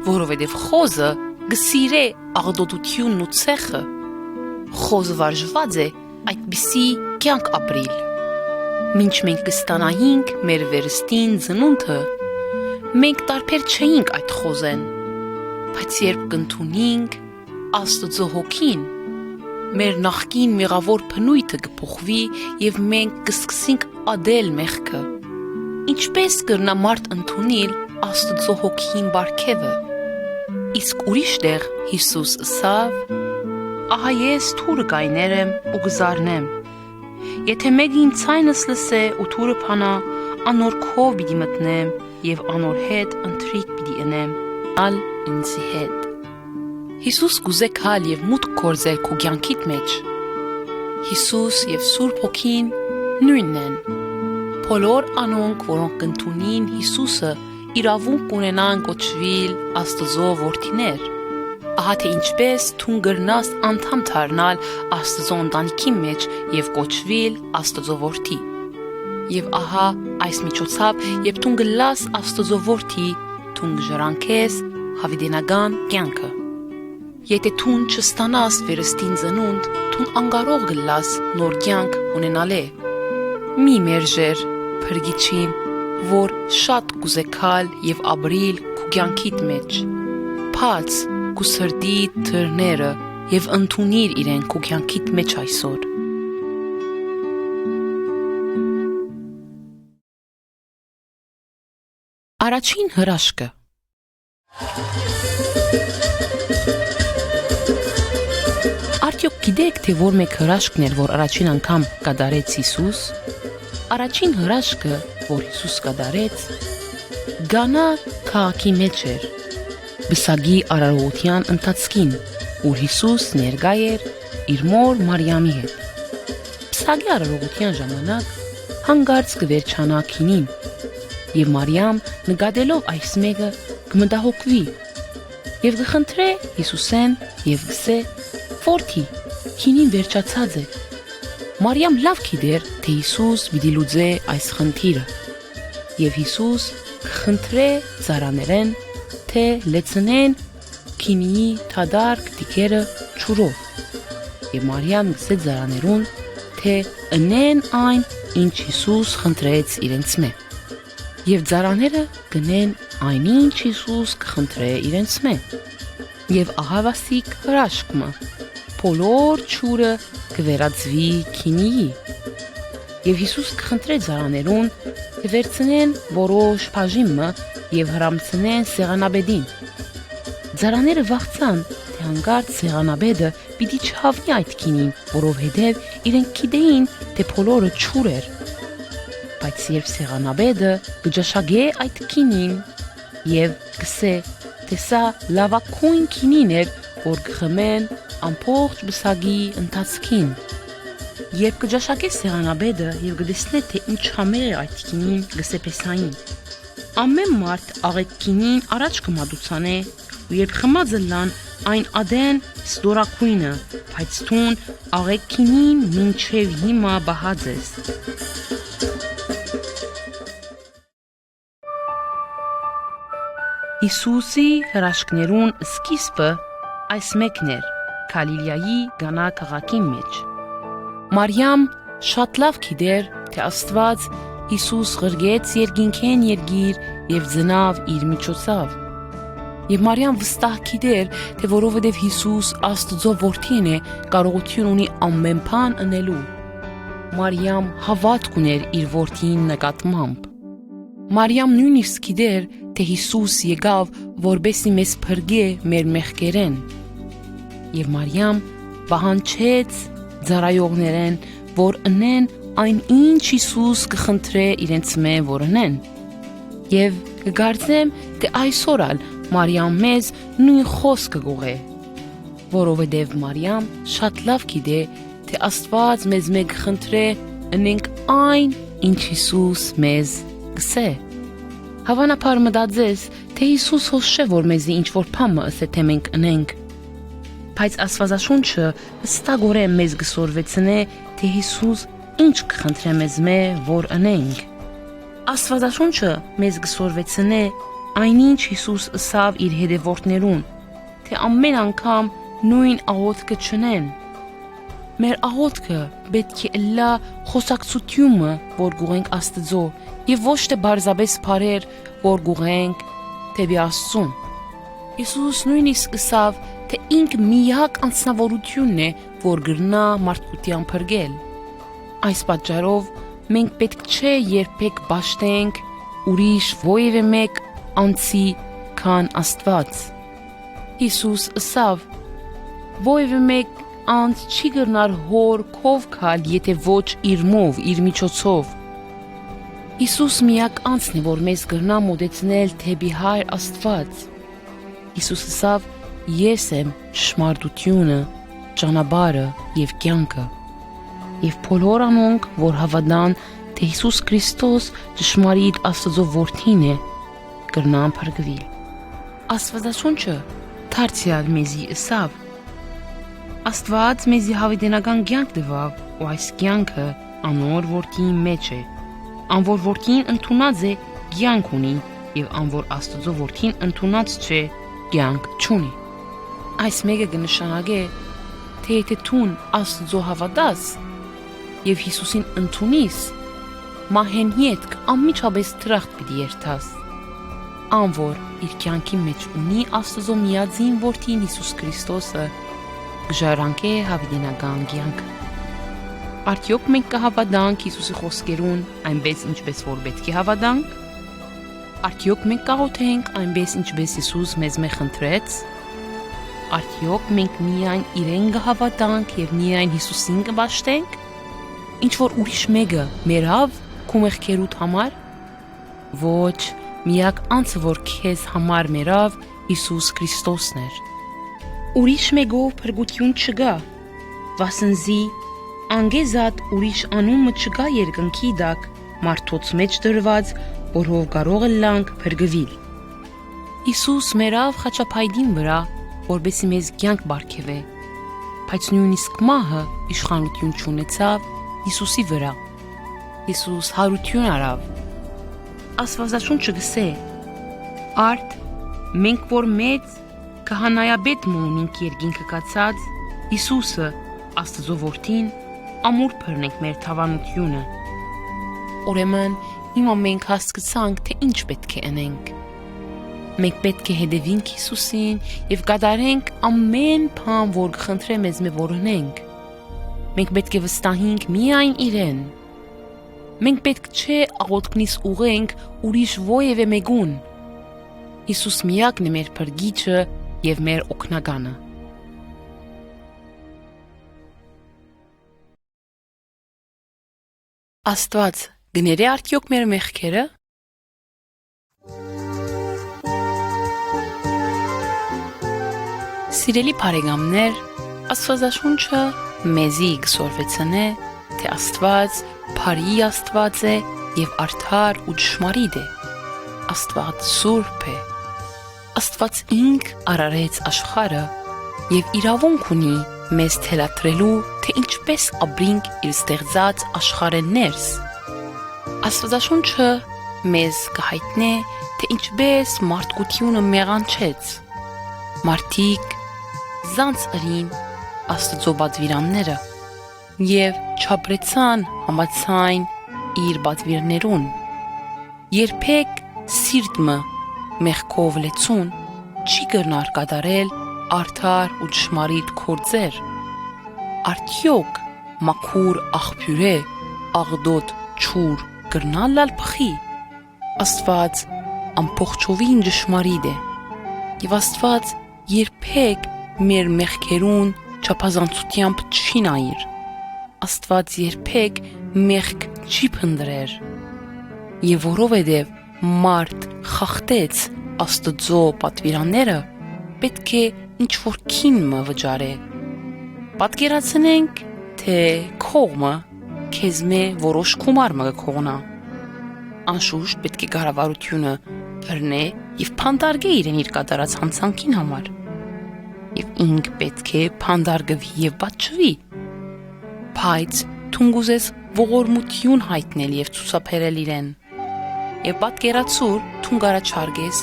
Speaker 1: որովհետև խոզը գսիրե աղդոտությունն ու ցեխը։ Խոզը վարժված է այդպիսի կյանք ապրիլ։ Մինչ մենք կստանայինք մեր վերստին ծնունդը, մենք տարբեր չէինք այդ խոզեն, բայց երբ կընդունենք Աստծո հոգին, մեր նախկին մեղավոր փնույթը կփոխվի եւ մենք կսկսենք ադել մեղքը։ Ինչպես կրնա մարդ ընդունել Աստծո հոգին բարգևը։ Իսկ ուրիշ տեղ Հիսուս ասավ. «Ահա ես թուրը կայներեմ ու գզարնեմ։ Եթե մեկը իմ ցայնս լսե ու թուրը փանա, անոր քով պիտի մտնեմ եւ անոր հետ ընթրիք պիտի ընեմ, ալ ինձի հետ»։ Հիսուս կուզե քալ եւ մուտք գործել քո կյանքիդ մեջ։ Հիսուս եւ Սուրբ Հոգին նույնն են։ Բոլոր անոնք, որոնք կընդունին Հիսուսը, իրավունք ունենան կոչվել Աստծո որդիներ։ Ահա թե ինչպես թուն գրնաս անդամ դառնալ Աստծո ընտանիքի մեջ եւ կոչվել Աստծո որդի։ Եվ ահա այս միջոցով, երբ թուն գլաս Աստծո որդի, թուն գժրանքես հավիտենական կյանքը։ Եթե թուն չստանաս վերստին ծնունդ, թուն անգարող գլաս նոր կյանք ունենալե։ Մի մերժեր փրկիչին, որ շատ կուզեկալ եւ ապրիլ քո կյանքիդ մեջ։ Փած քո սրտի թռները եւ ընդունիր իրեն քո կյանքիդ մեջ այսօր։ Առաջին հրաշքը։ Արդյոք գիտեք, թե որ մեկ հրաշքն էր, որ առաջին անգամ կատարեց Հիսուս։ Առաջին հրաշքը, որ Հիսուս կատարեց, Գանա քաղաքի մեջ էր, բսագի արարողության ընթացքին, ուր Հիսուս ներկա էր իր մոր Մարիամի հետ։ Բսագի արարողության ժամանակ հանգարց կվերջանա քինին, եւ Մարիամ նկատելով այս մեկը կմտահոգվի եւ կխնդրե Հիսուսեն եւ գսե. «Որդի, քինին վերջացած է»։ Մարիամ լավ գիտեր, թե Հիսուս պիտի լուծե այս խնդիրը, եւ Հիսուս կխնդրե ծառաներեն, թե լեցնեն քինիի թադարկ տիկերը ջուրով, եւ Մարիամ գսե ծառաներուն, թե ընեն այն, ինչ Հիսուս խնդրեց իրենց մե։ Եվ ծառաները գնեն այնինչ Հիսուս կխնդրե իրենց մե։ Եվ ահավասիկ հրաշքմը բոլոր ջուրը կվերածվի քինիի։ Եվ Հիսուս կխնդրե ծառաներուն, թե վերցնեն որոշ բաժինը եւ հրամցնեն սեղանաբեդին։ Ծառաները վախցան, թե հանգարց սեղանաբեդը պիտի չհավնի այդ քինին, որովհետեւ իրենք գիտեին, թե բոլորը ջուր էր։ Բայց երբ սեղանաբեդը կջաշագե այդ քինին եւ կսե, թե սա լավագույն քինին էր, որ կխմեն ամբողջ բսագի ընթացքին։ Երբ կջաշակե սեղանաբեդը եւ կդեսնե, թե ինչ համեր է այդ քինին, գսեպեսային։ Ամեն մարդ աղետ քինին առաջ կմատուցանե, ու երբ խմածը լան, այն ադեն ստորակույնը, բայց թուն աղետ քինին մինչև հիմա բահած ես։ Հիսուսի հրաշքներուն սկիզբը այս մեկն էր Գալիլեայի Գանա քաղաքի մեջ։ Մարիամ շատ լավ գիտեր, թե Աստված Հիսուս ղրգեց երկինքեն երգիր եւ ծնավ իր միջոցով։ Եվ Մարիամ վստահ գիտեր, թե որովհետև Հիսուս Աստծո որդին է, կարողություն ունի ամեն բան անելու։ Մարիամ հավատք ուներ իր որդին նկատմամբ։ Մարիամ նույնիսկ գիտեր, թե Հիսուս եկավ, որպեսզի մեզ փրկե մեր մեղքերեն։ Եվ Մարիամ պահանջեց ծառայողներեն, որ ընեն այն ինչ Հիսուս կխնդրե իրենց մե որ ընեն։ Եվ կգարձեմ, թե այսօր ալ Մարիամ մեզ նույն խոսքը գողե, որովհետև Մարիամ շատ լավ գիտե, թե Աստված մեզ մեկ խնդրե ընենք այն, ինչ Հիսուս մեզ գսե։ Հավանաբար մտածես, թե Հիսուս հոշե, որ մեզի ինչ-որ բան ասե, թե մենք ընենք։ Բայց Աստվածաշունչը հստակորեն մեզ գսորվեցնե, թե Հիսուս ինչ կխնդրե մեզ մե, որ ընենք։ Աստվածաշունչը մեզ գսորվեցնե այնինչ Հիսուս ըսավ իր հետևորդներուն, թե ամեն անգամ նույն աղոթքը չնեն։ Մեր աղոթքը պետք է լա խոսակցությունը, որ գուղենք Աստծո, եւ ոչ թե բարձաբես բարեր, որ գուղենք դեպի Աստծուն։ Հիսուս նույնիսկ ըսավ, թե ինքը միակ անձնավորությունն է, որ գրնա մարդկության փրկել։ Այս պատճառով մենք պետք չէ երբեք բաշտենք ուրիշ որևէ մեկ անձի քան Աստված։ Հիսուս ըսավ. որևէ մեկ անձ չի գրնար հոր քով քալ, եթե ոչ իր մով, իր միջոցով։ Հիսուս միակ անձն է, որ մեզ գրնա մոտեցնել թեպի Հայր Աստված։ Հիսուս ըսավ. ես եմ ճշմարտությունը, ճանապարհը եւ կյանքը։ Եվ բոլոր անոնք, որ հավատան, թե Հիսուս Քրիստոս ճշմարիտ Աստծո որդին է, կրնան փրկվել։ Աստվածաշունչը դարձյալ մեզի ըսավ. Աստված մեզի հավիտենական կյանք տվավ, ու այս կյանքը անոր որդին մեջ է։ Ան որ որդին ընդունած է, կյանք ունի, եւ ան որ Աստծո որդին ընդունած չէ, կյանք չունի։ Այս մեկը կնշանակե, թե եթե տուն Աստծո հավատաս եւ Հիսուսին ընդունիս, մահեն յետք անմիջապես դրախտ պիտի երթաս։ Ան որ իր կյանքի մեջ ունի Աստծո միածին որդին Հիսուս Քրիստոսը, կժառանգե հավիտենական կյանք։ Արդյոք մենք կհավատանք Հիսուսի խոսքերուն այնպես ինչպես որ պետք է հավատանք։ Արդյոք մենք կաղոթենք այնպես ինչպես Հիսուս մեզ խնդրեց։ Արդյոք մենք միայն իրեն կհավատանք եւ միայն Հիսուսին կբաշտենք։ Ինչ որ ուրիշ մեկը մերավ քո մեղքերուդ համար։ Ոչ, միակ անձը որ քեզ համար մերավ Հիսուս Քրիստոսն էր։ Ուրիշ մեկով փրկություն չկա, վասնզի անգեզատ ուրիշ անունը չկա երկնքի տակ մարդոց մեջ դրված, որով կարող ենք փրկվել։ Հիսուս մերավ խաչապայդին վրա, որբեսի մեզ կյանք բարգեւե, բայց նույնիսկ մահը իշխանություն չունեցավ Հիսուսի վրա։ Հիսուս հարություն արավ։ Աստվածաշունչը գսե. Արդ մենք որ մեծ քահանայապետ ունենք երկինքը կացած, Հիսուսը Աստծո որդին, ամուր բռնենք մեր թավանությունը։ Ուրեմն հիմա մենք հասկացանք, թե ինչ պետք է անենք։ Մենք պետք է հետևենք Հիսուսին եւ կատարենք ամեն բան, որ կխնդրե մեզ որ անենք։ Մենք պետք է վստահենք միայն իրեն։ Մենք պետք չէ աղոթքնից ուղենք ուրիշ որևէ մեկուն։ Հիսուս միակն է մեր փրկիչը եւ մեր օգնականը։ Աստված գներե արդյոք մեր մեղքերը։ Սիրելի բարեկամներ, Աստվածաշունչը մեզի գսորվեցնե, թե Աստված բարի Աստված է եւ արդար ու ճշմարիտ է։ Աստված սուրբ է։ Աստված ինք արարեց աշխարհը եւ իրավունք ունի մեզ թելադրելու, թե ինչպես ապրենք իր ստեղծած աշխարհեն ներս։ Աստվածաշունչը մեզ կհայտնե, թե ինչպես մարդկությունը մեղանչեց։ Մարդիկ զանց ըրին Աստծո բادվիրանները եւ չապրեցան համացայն իր բատվիրներուն։ Երբեք սիրտը մեղքով լեցուն չի կրնար կատարել արդար ու ճշմարիտ գործեր։ Արդյոք մաքուր աղբյուրե աղդոտ չուր կրնալ փխի։ Աստված ամբողջովին ճշմարիտ է եւ Աստված երբեք մեր մեղքերուն չափազանցությամբ չի նայիր։ Աստված երբեք մեղք չի փնտրեր։ Եվ որովհետև մարդ խախտեց Աստծո պատվիրանները, պետք է ինչ-որ քինը վճարե։ Պատկերացնենք, թե քողմը քեզ մե որոշ գումար մը կողնա։ Անշուշտ պետք է կառավարությունը բռնե եւ փանդարգե իրեն իր կատարած հանցանքին համար։ Եվ ինք պետք է փանդարգվի եւ պատժվի։ Բայց թունգուզես ողորմություն հայտնել եւ ցուսափերել իրեն։ Եվ պատկերացուր թունգարաչարգես,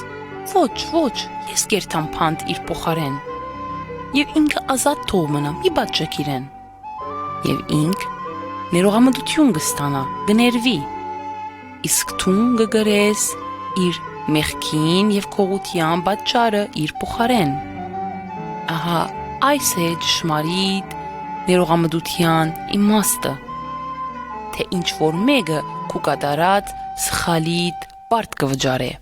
Speaker 1: ոչ, ես կերտամ փանդ իր փոխարեն։ Եվ ինքը ազատ թող մնա, մի պատժեք իրեն։ Եվ ինք ներողամտություն կստանա, կներվի։ Իսկ թուն կգրես իր մեղքին եւ քողության պատճառը իր փոխարեն։ Ահա այս է ճշմարիտ ներողամտության իմաստը, թե ինչ որ մեկը քու կատարած սխալիտ բարդ կվճարե։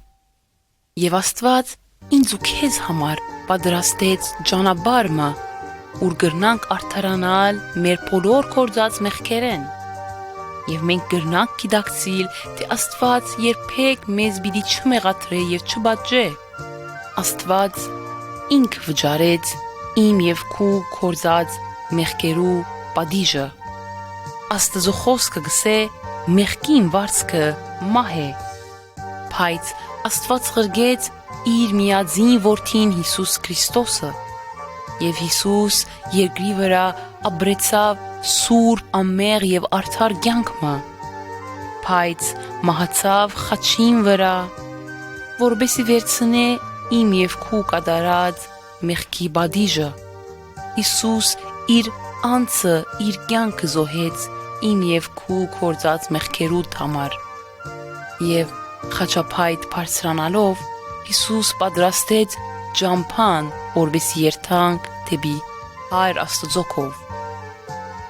Speaker 1: Եվ Աստված ինձ ու քեզ համար պատրաստեց ճանապարհը, ուր կրնանք արդարանալ մեր բոլոր կործած մեղքերեն։ Եվ մենք կրնանք գիտակցիլ, թե Աստված երբեք մեզ պիտի չմեղադրե եւ չբաժե։ Աստված ինք վճարեց իմ եւ քու կործած մեղքերու պատիժը։ Աստծո խոսքը գսե մեղքին վարձքը մահ է։ Բայց Աստված խրգեց իր միածին որդին Հիսուս Քրիստոսը, եւ Հիսուս երկրի վրա ապրեցավ սուրբ ամեղ եւ արդար կյանքը, բայց մահացավ խաչին վրա, որբեսի վերցնե իմ եւ քու կատարած մեղքի պատիժը։ Հիսուս իր անձը, իր կյանքը զոհեց իմ եւ քու կործած մեղքերուդ համար։ Եվ խաչափայտ բարձրանալով Հիսուս պատրաստեց ճամփան, որբեսի երթանք դեպի Հայր Աստծոքով։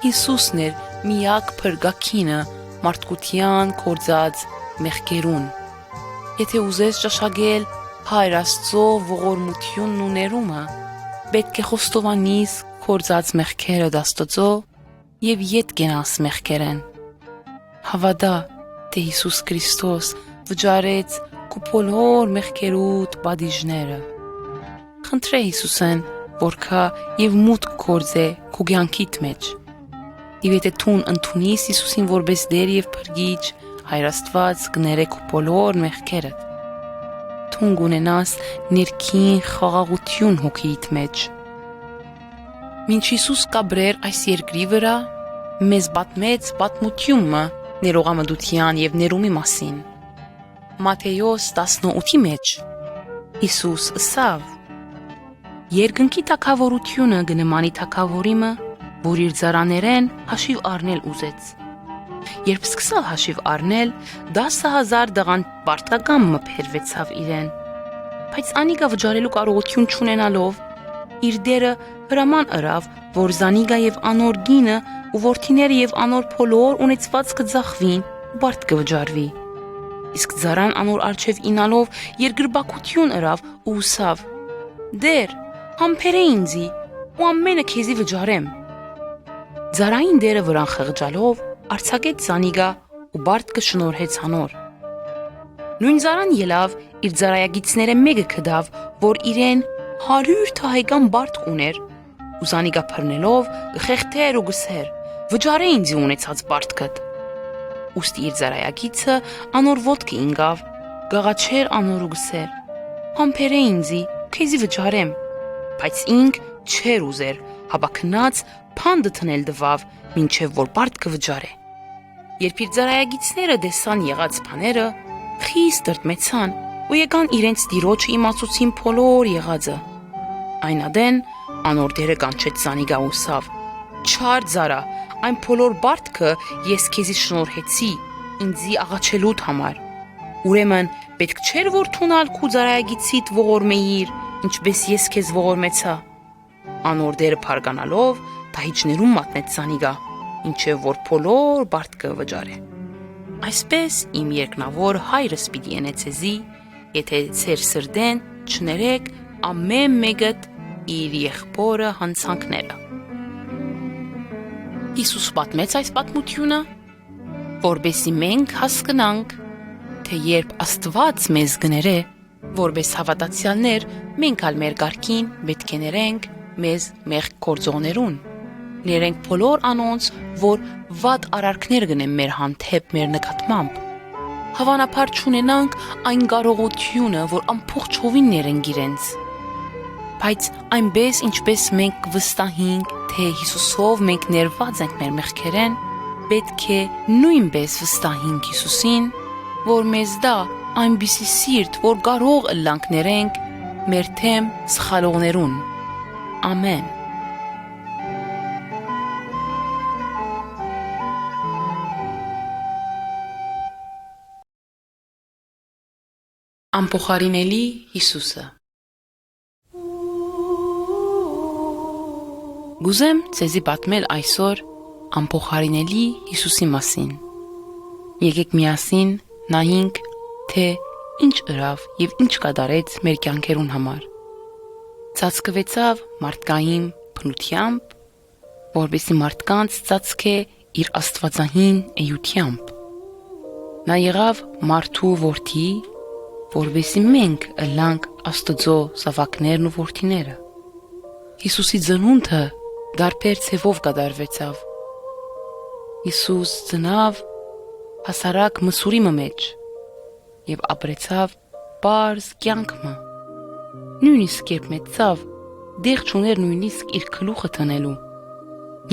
Speaker 1: Հիսուսն էր միակ փրկագինը մարդկության կործած մեղքերուն։ Եթե ուզես ճաշակել Հայր Աստծո ողորմությունն ու ներումը, պետք է խոստովանիս կործած մեղքերը Աստծո եւ ետ գնաս մեղքերեն։ Հավատա, թե Հիսուս Քրիստոս վճարեց քու բոլոր մեղքերուդ պատիժները։ Խնդրե Հիսուսեն, որ քա եւ մուտք կործե քու կյանքիդ մեջ։ Եվ եթե թուն ընդունիս Հիսուսին որպես Տեր եւ Փրկիչ, Հայր Աստված կներե քու բոլոր մեղքերդ։ Թուն կունենաս ներքին խաղաղություն հոգիիդ մեջ։ Մինչ Հիսուս կաբրեր այս երկրի վրա, մեզ պատմեց պատմությունը ներողամտության եւ ներումի մասին։ Մատթեոս 18-ի մեջ Հիսուս ասավ. Երկնքի թագավորությունը կնմանի թագավորիմը, որ իր ծառաներեն հաշիվ առնել ուզեց։ Երբ սկսավ հաշիվ առնել, 10,000 դղան պարտական մը փերվեցավ իրեն։ Բայց անիկա վճարելու կարողություն չունենալով, իր դերը հրաման ըրավ, որ զանիգա եւ անոր գինը ու որդիները եւ անոր փոլոր ունեցվածքը ձախվին ու բարդ կվճարվի։ Իսկ ծառան անոր արջև ինալով երկրբակություն ըրավ ու ուսավ. Դեր, համբերե ինձի ու ամենը քեզի վճարեմ։ Ծառային դերը վրան խղճալով արձակեց զանիգա ու բարդ կշնորհեց անոր։ Նույն ծառան ելավ իր ծառայագիցները մեկը կդավ, որ իրեն 100 թահեկան բարդ ուներ, ու զանիգա փռնելով գխեղթեր ու գսեր. վճարե ինձի ունեցած բարդքդ։ Ուստի իր ծառայագիցը անոր ոտքը ինգավ, գաղաչեր անոր ու գսեր. համբերե ինձի, քեզի վճարեմ։ Բայց ինք չեր ուզեր, հապա քնած փանդը թնել դվավ, մինչև որ բարդքը վճարե։ Երբ իր ծառայագիցները տեսան եղած բաները, խիստ տրտմեցան ու եկան իրենց տիրոջը իմացուցին բոլոր եղածը։ Այն ադեն անոր դերը կանչեց զանիգա ուսավ. Չար ծառա, Այն բոլոր բարդքը ես քեզի շնորհեցի ինձի աղաչելուդ համար։ Ուրեմն պետք չէր որ թունալ քու ծարայագիցիդ ողորմեիր, ինչպես ես քեզ ողորմեցա։ Անոր դերը փարգանալով դահիճներում մատնեց Զանիգա, ինչև որ բոլոր բարդքը վճարե։ Այսպես իմ երկնավոր հայրս պիտի ենե ցեզի, եթե ցեր սրդեն չներեք ամեն մեկդ իր եղբորը հանցանքները։ Հիսուս պատմեց այս պատմությունը, որբեսի մենք հասկանանք, թե երբ Աստված մեզ գներե, որպես հավատացյալներ, մենք ալ մեր գարքին պետք է ներենք մեզ մեղք գործողներուն, ներենք բոլոր անոնց, որ վատ արարքներ գնեն մեր հանդեպ մեր նկատմամբ։ Հավանաբար չունենանք այն կարողությունը, որ ամբողջովին ներենք իրենց։ Բայց այնպես ինչպես մենք կվստահենք, թե Հիսուսով մենք ներված ենք մեր մեղքերեն, պետք է նույնպես վստահենք Հիսուսին, որ մեզ դա այնպիսի սիրտ, որ կարող ըլլանք ներենք մեր թեմ սխալողներուն։ Ամեն։ Անփոխարինելի Հիսուսը։ Գուզեմ ցեզի պատմել այսօր անփոխարինելի Հիսուսի մասին։ Եկեք միասին նայենք, թե ինչ ըրավ եւ ինչ կատարեց մեր կյանքերուն համար։ Ծածկվեցավ մարդկային բնությամբ, որովհետեւ մարդկանց ծածկե իր աստվածային էյությամբ։ Նա եղավ մարդու որդի, որովհետեւ մենք ըլլանք Աստծո զավակներն ու որդիները։ Հիսուսի ծնունդը դարբեր ցևով կատարվեցավ։ Հիսուս ծնավ հասարակ մսուրի մեջ եւ ապրեցավ պարզ կյանքը։ Նույնիսկ երբ մեծավ, դեղ չուներ նույնիսկ իր գլուխը տնելու։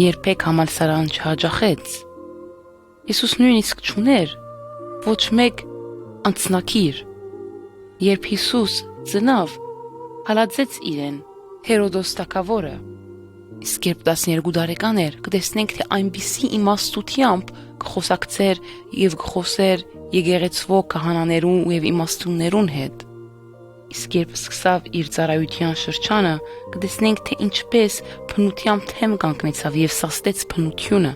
Speaker 1: Երբեք համալսարան չհաջախեց։ Հիսուս նույնիսկ չուներ ոչ մեկ անցնակիր։ Երբ Հիսուս ծնավ, հալածեց իրեն Հերոդոս թագավորը։ Իսկ երբ 12 տարեկան էր, կտեսնենք, թե այնպիսի իմաստությամբ կխոսակցեր եւ կխոսեր եկեղեցվո քահանաներուն եւ իմաստուններուն հետ։ Իսկ երբ սկսավ իր ծառայության շրջանը, կտեսնենք, թե ինչպես բնությամբ թեմ կանգնեցավ եւ սաստեց բնությունը։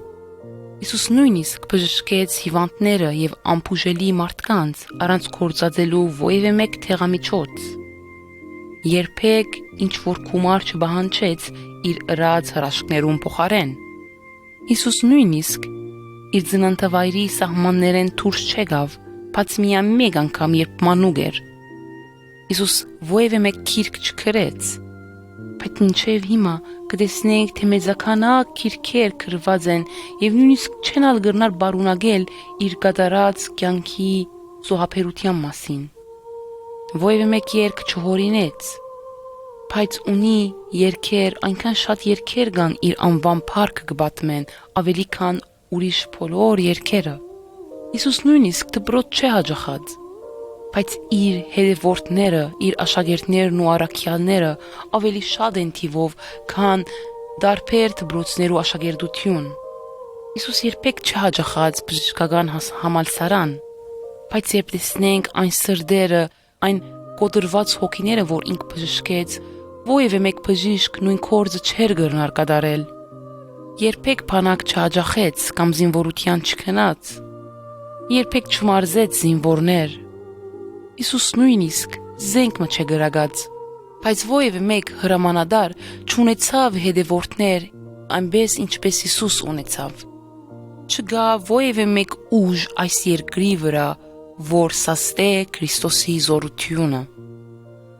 Speaker 1: Հիսուս նույնիսկ բժշկեց հիվանդները եւ ամփուժելի մարդկանց առանց կործածելու ովևէ մեկ թեղամիջոց։ Երբեք ինչ որ գումար չբահանջեց իր ըրած հրաշքներուն փոխարեն։ Հիսուս նույնիսկ իր ծննդավայրի սահմաններեն դուրս չեկավ, բաց միայն մեկ անգամ երբ մանուկ էր։ Հիսուս ովևէ մեկ քիրք չգրեց, բայց մինչև հիմա կտեսնենք, թե մեծականակ քիրքեր գրված են եւ նույնիսկ չեն ալ գրնար բարունակել իր կատարած կյանքի զոհաբերության մասին։ Ովևէ մեկ երկ չհորինեց, բայց ունի երգեր, այնքան շատ երգեր կան իր անվան փառքը կբատմեն, ավելի քան ուրիշ բոլոր երգերը։ Հիսուս նույնիսկ դպրոց չի հաջողած, բայց իր հետևորդները, իր աշակերտներն ու առաքյալները ավելի շատ են թիվով, քան դարբեր դպրոցներու աշակերտություն։ Հիսուս երբեք չհաջողած բժշկական համալսարան, բայց երբ տեսնենք այն սրդերը, այն կոտրված հոգիները, որ ինք բժշկեց, ովևէ մեկ բժիշկ նույն կորձը չէր գրնար կատարել։ Երբեք բանակ չհաջախեց կամ զինվորության չքնած։ Երբեք չմարզեց զինվորներ։ Հիսուս նույնիսկ զենք մը չգրագած, բայց ովևէ մեկ հրամանադար չունեցավ հետևորդներ, այնպես ինչպես Հիսուս ունեցավ։ Չկա ովևէ մեկ ուժ այս երկրի վրա, որ սաստե Քրիստոսի զորությունը։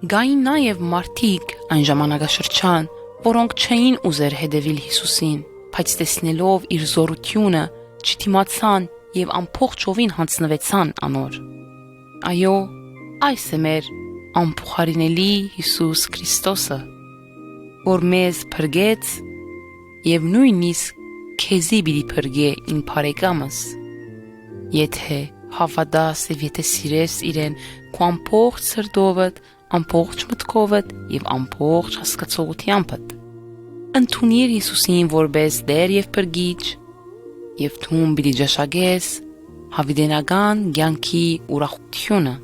Speaker 1: Գային նաև մարդիկ այն ժամանակաշրջան, որոնք չէին ուզեր հետևել Հիսուսին, բայց տեսնելով իր զորությունը, չդիմացան եւ ամբողջովին հանձնվեցան անոր։ Այո, այս է մեր անփոխարինելի Հիսուս Քրիստոսը, որ մեզ փրկեց եւ նույնիսկ քեզի պիտի փրկե իմ բարեկամս։ Եթե հավատաս եւ եթե սիրես իրեն քո ամբողջ սրտովդ, ամբողջ մտքովդ եւ ամբողջ հասկացողությանդ, ընդունիր Հիսուսին որպես Տեր եւ Փրկիչ եւ թուն պիտի ճաշակես հավիտենական կյանքի ուրախությունը։